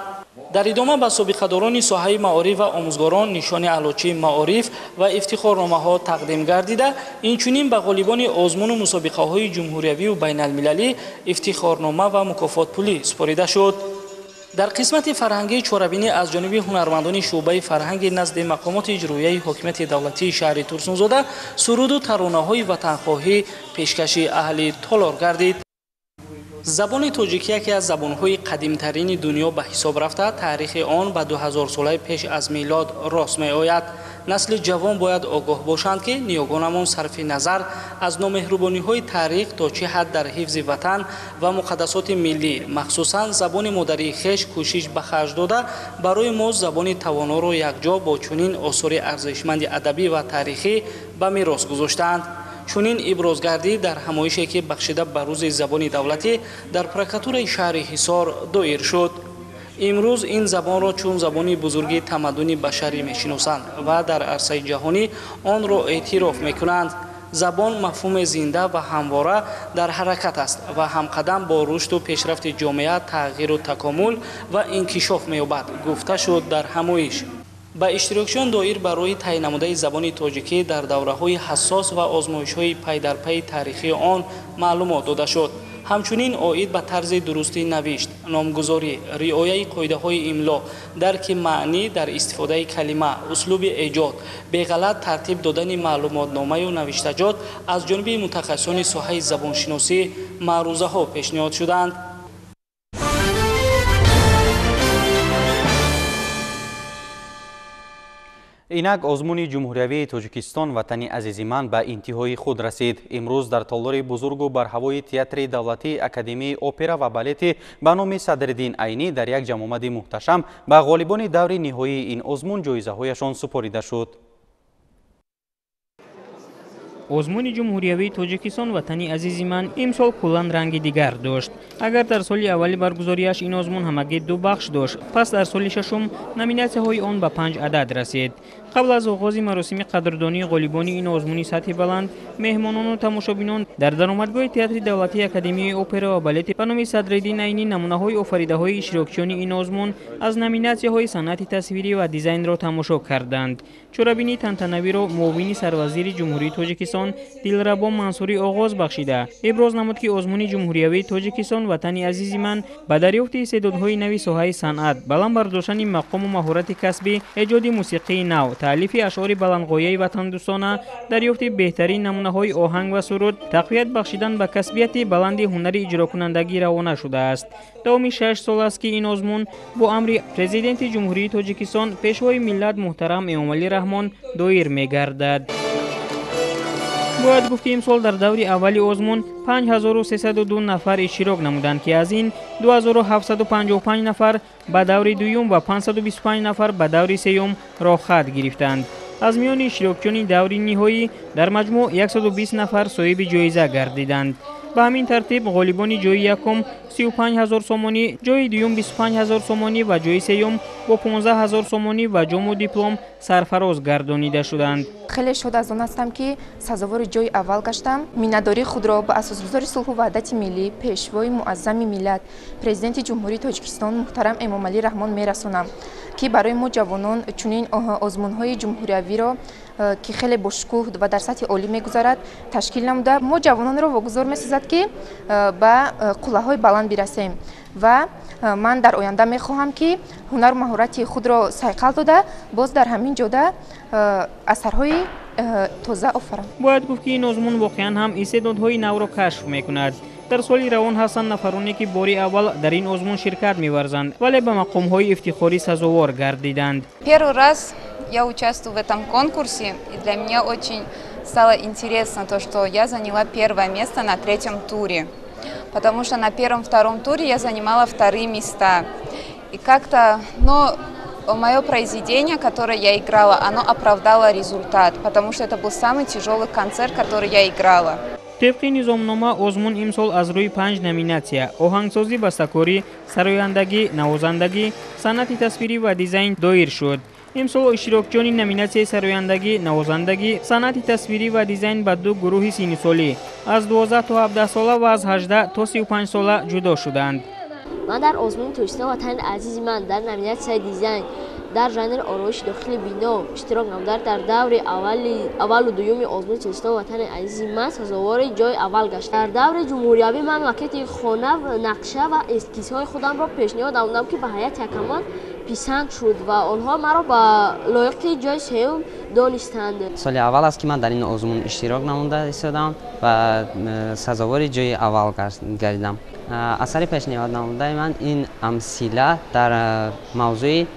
дар идома ба собиқадорони соҳаи маориф ва омӯзгорон нишони аълочии маориф ва ифтихорномаҳо тақдим гардида, инчунин ба ғолибони озмуну мусобиқаҳои ҷумҳуриявию байналмилалӣ ифтихорнома ва мукофотпулӣ супорида шуд. дар қисмати фарҳангии чорабинӣ аз ҷониби ҳунармандони шӯъбаи фарҳанги назди мақомоти иҷроияи ҳокимияти давлатии шаҳри Турсунзода суруду таронаҳои ватанхоҳӣ пешкаши аҳли Толор гардид. забони тоҷикӣ яке аз забонҳои қадимтарини дунё ба ҳисоб рафта, таърихи он ба 2000 солаи пеш аз милод рост меояд. насли ҷавон бояд огоҳ бошанд ки ниёгонамон сарфи назар аз номеҳрубониҳои таърих то чӣ ҳад дар ҳифзи ватан ва муқаддасоти миллӣ, махсусан забони модарии хеш кӯшиш ба харҷ дода барои мо забони тавоноро якҷо бо чунин осори арзишманди адабӣ ва таърихӣ ба мерос гузоштаанд. чунин иброз гардид дар ҳамоише ки бахшида ба рӯзи забони давлатӣ дар прокуратураи шаҳри Ҳисор доир шуд. имрӯз ин забонро чун забони бузурги тамаддуни башарӣ мешиносанд ва дар арсаи ҷаҳонӣ онро эътироф мекунанд. забон мафҳуми зинда ва ҳамвора дар ҳаракат аст ва ҳамқадам бо рушду пешрафти ҷомеа тағйиру такомул ва инкишоф меёбад, гуфта шуд дар ҳамоиш. ба иштирокчиён доир барои таъин намудаи забони тоҷикӣ дар давраҳои ҳассос ва озмоишҳои пайдарпайи таърихии он маълумот дода шуд. ҳамчунин оид ба тарзи дурусти навишт, номгузорӣ, риояи қоидаҳои имло, дарки маънӣ дар истифодаи калима, услуби эҷод, беғалат тартиб додани маълумотномаю навиштаҷот аз ҷониби мутахассисони соҳаи забоншиносӣ маърузаҳо пешниҳод шуданд. инак озмуни ҷумҳуриявии Тоҷикистон ватани азизи ман ба интиҳои худ расид. имрӯз дар толори бузургу барҳавои театри давлатии академияи опера ва балети ба номи Садриддин Айнӣ дар як ҷамъомади муҳташам ба ғолибони даври ниҳоии ин озмун ҷоизаҳояшон супорида шуд. озмуни ҷумҳуриявии тоҷикистон ватани азизи ман имсол куллан ранги дигар дошт. Агар дар соли аввали баргузориаш ин озмун ҳамагӣ ду бахш дошт, пас дар соли шашум номинатсияҳои он ба 5 адад расид. қабл аз оғози маросими қадрдонии ғолибони ин озмуни сатҳи баланд, меҳмонону тамошобинон дар даромадгоҳи театри давлатии академияи опера ва балети ба номи Садриддин Айнӣ намунаҳои офаридаҳои иштирокчиёни ин озмун аз номинатсияҳои санъати тасвирӣ ва дизайнро тамошо карданд. чорабинии тантанавиро муовини сарвазири ҷумҳурии тоҷикистон Дилрабо Мансурӣ оғоз бахшида иброз намуд, ки озмуни ҷумҳуриявии тоҷикистон ватани азизи ман ба дарёфти истеъдодҳои нави соҳаи санъат, баланд бардоштани мақому маҳорати касбӣ, эҷоди мусиқии нав, таълифи ашъори баландғояи ватандӯстона, дарёфти беҳтарин намунаҳои оҳанг ва суруд, тақвият бахшидан ба касбияти баланди ҳунари иҷрокунандагӣ равона шудааст. давоми 6 сол аст, ки ин озмун бо амри президенти ҷумҳурии тоҷикистон пешвои миллат муҳтарам Эмомалӣ Раҳмон доир мегардад. бояд гуфт, ки имсол дар даври аввали озмун 5302 нафар иштирок намуданд, ки аз ин 2755 нафар ба даври дуюм ва 525 нафар ба даври сеюм роҳхат гирифтанд. аз миёни иштирокчиёни даври ниҳоӣ дар маҷмӯъ 120 нафар соҳиби ҷоиза гардиданд. ба ҳамин тартиб ғолибони ҷои якум 35000 сомонӣ, ҷои дуюм 25000 сомонӣ ва ҷои сеюм бо 15000 сомонӣ ва ҷому диплом сарфароз гардонида шуданд. хеле шод аз он ҳастам, ки сазовори ҷои аввал гаштам. миннатдории худро ба асосгузори сулҳу ваҳдати миллӣ, пешвои муаззами миллат, президенти ҷумҳурии тоҷикистон муҳтарам Эмомалӣ Раҳмон мерасонам, ки барои мо ҷавонон чунин озмунҳои ҷумҳуриявиро, ки хеле бошукӯҳ ва дар сатҳи олӣ мегузарад, ташкил намуда мо ҷавононро вогузор месозад, ки ба қуллаҳои баланд бирасем. ва ман дар оянда мехоҳам, ки ҳунару маҳорати худро сайқал дода, боз дар ҳамин ҷода асарҳои тоза офарам. бояд гуфт, ки ин озмун воқеан ҳам истеъдодҳои навро кашф мекунад. дар соли равон ҳастанд нафароне, ки бори аввал дар ин озмун ширкат меварзанд, вале ба мақомҳои ифтихорӣ сазовор гардиданд. Первый раз я участвую в этом конкурсе, и для меня очень стало интересно то, что я заняла первое место на 3-м туре, потому что на 1-2 туре я занимала 2 места. И как-то, мое произведение, которое я играла, оно оправдало результат, потому что это был самый тяжелый концерт, который я играла. طبق نظامنامه озмун имсол аз рӯи 5 номинатсия оҳангсозӣ, бастакорӣ, сарояндагӣ, навозандагӣ, санъати тасвирӣ ва дизайн доир шуд. имсол иштирокчиёни номинатсияи сарояндагӣ, навозандагӣ, санъати тасвирӣ ва дизайн ба 2 гурӯҳи синнисолӣ аз 12 то 17 сола ва аз 18 то 35 сола ҷудо шуданд. ман дар озмуни тоҷикистон ватани азизи ман дар номинатсияи дизайн дар жанри ороиши дохили бино иштирок намуда, дар даври аввалу дуюми озмуни тоҷикистон ватани азизи ман сазовори ҷои аввал гашт. дар даври ҷумҳуриявӣ ман макети хона, нақша ва эскизҳои худамро пешниҳод намудам, ки ба ҳайати якамон писанд шуд ва онҳо маро ба лоиқи ҷои сеюм донистанд. соли аввал аст, ки ман дар ин озмун иштирок намуда истодам ва сазовори ҷои аввал гардидам. асари пешниҳод намудаи ман ин амсила дар мавзӯи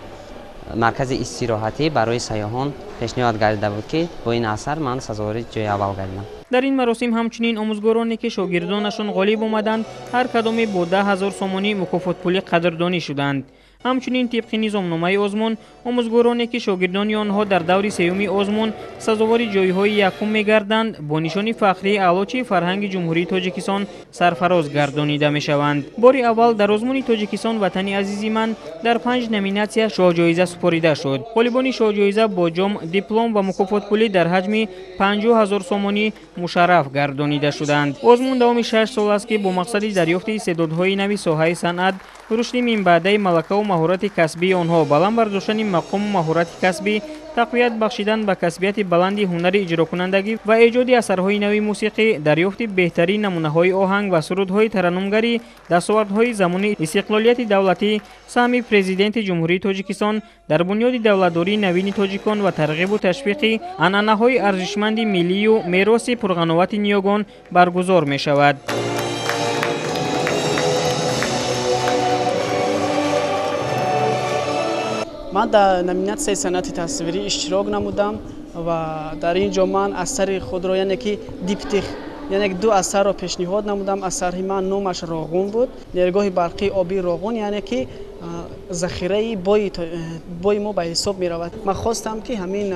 маркази истироҳатӣ барои сайёҳон пешниҳод гардида буд, ки бо ин асар ман сазовори ҷои аввал гардидам. дар ин маросим ҳамчунин омӯзгороне, ки шогирдонашон ғолиб омаданд, ҳар кадоме бо 10 000 сомонӣ мукофотпулӣ қадрдонӣ шуданд. ҳамчунин тибқи низомномаи озмун омӯзгороне, ки шогирдони онҳо дар даври сеюми озмун сазовори ҷойҳои якум мегарданд, бо нишони фахрии аълочи фарҳанги ҷумҳурии тоҷикистон сарфароз гардонида мешаванд. бори аввал дар озмуни тоҷикистон ватани азизи ман дар 5 номинатсия шоҳҷоиза супорида шуд. ғолибони шоҳҷоиза бо ҷом, диплом ва мукофотпулӣ дар ҳаҷми 50 000 сомонӣ мушарраф гардонида шуданд. озмун давоми 6 сол аст, ки бо мақсади дарёфти истеъдодҳои нави соҳаи санъат, рушди минбаъдаи малакаву маҳорати касбии онҳо, баланд бардоштани мақому маҳорати касбӣ, тақвият бахшидан ба касбияти баланди ҳунари иҷрокунандагӣ ва эҷоди асарҳои нави мусиқӣ, дарёфти беҳтарин намунаҳои оҳанг ва сурудҳои тараннумгарӣ, дастовардҳои замони истиқлолияти давлатӣ, саҳми президенти ҷумҳурии тоҷикистон дар бунёди давлатдории навини тоҷикон ва тарғибу ташвиқи анъанаҳои арзишманди миллию мероси пурғановати ниёгон баргузор мешавад. ман дар номинатсияи санъати тасвирӣ иштирок намудам ва дар ин ҷо ман асари худро яъне ки диптих яъне 2 асарро пешниҳод намудам. асари ман номаш Роғун буд, нергоҳи барқии оби Роғун, яъне ки захираи бои мо ба ҳисоб меравад. Ман хостам ки ҳамин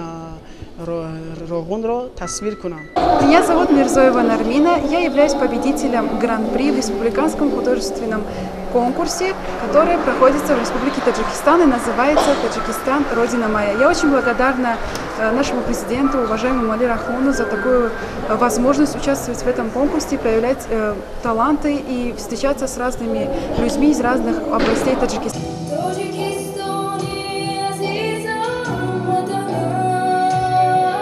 роғунро тасвир кунам. Меня зовут Мирзоева Нармина. Я являюсь победителем Гран-при в республиканском художественном конкурсе, который проходится в Республике Таджикистан и называется «Таджикистан. Родина моя». Я очень благодарна нашему президенту, уважаемому Али Рахмону, за такую возможность участвовать в этом конкурсе, проявлять таланты и встречаться с разными людьми из разных областей Таджикистана.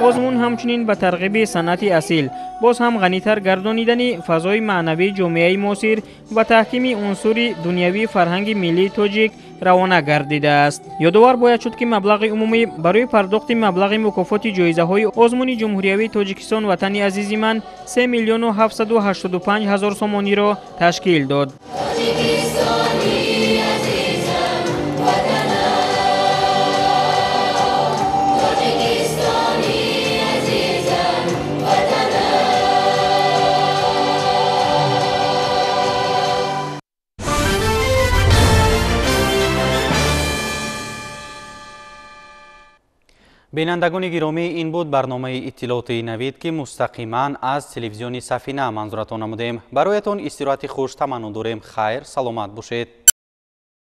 озмун ҳамчунин ба тарғиби санъати асил боз ҳам ғанитар гардонидани фазои маънавии ҷомеаи муосир ва таҳкими унсури дунявии фарҳанги миллии тоҷик равона гардидааст. ёдовар бояд шуд ки маблағи умумӣ барои пардохти маблағи мукофоти ҷоизаҳои озмуни ҷумҳуриявии Тоҷикистон ватани азизи ман 3 миллиону 785 ҳазор сомониро ташкил дод. بینندگان گرامی، این بود برنامه اطلاعاتی نوید که مستقیما از تلویزیون سفینه منظورتان نمودیم. برایتان استراحت خوش تمنا داریم. خیر، سلامت باشید.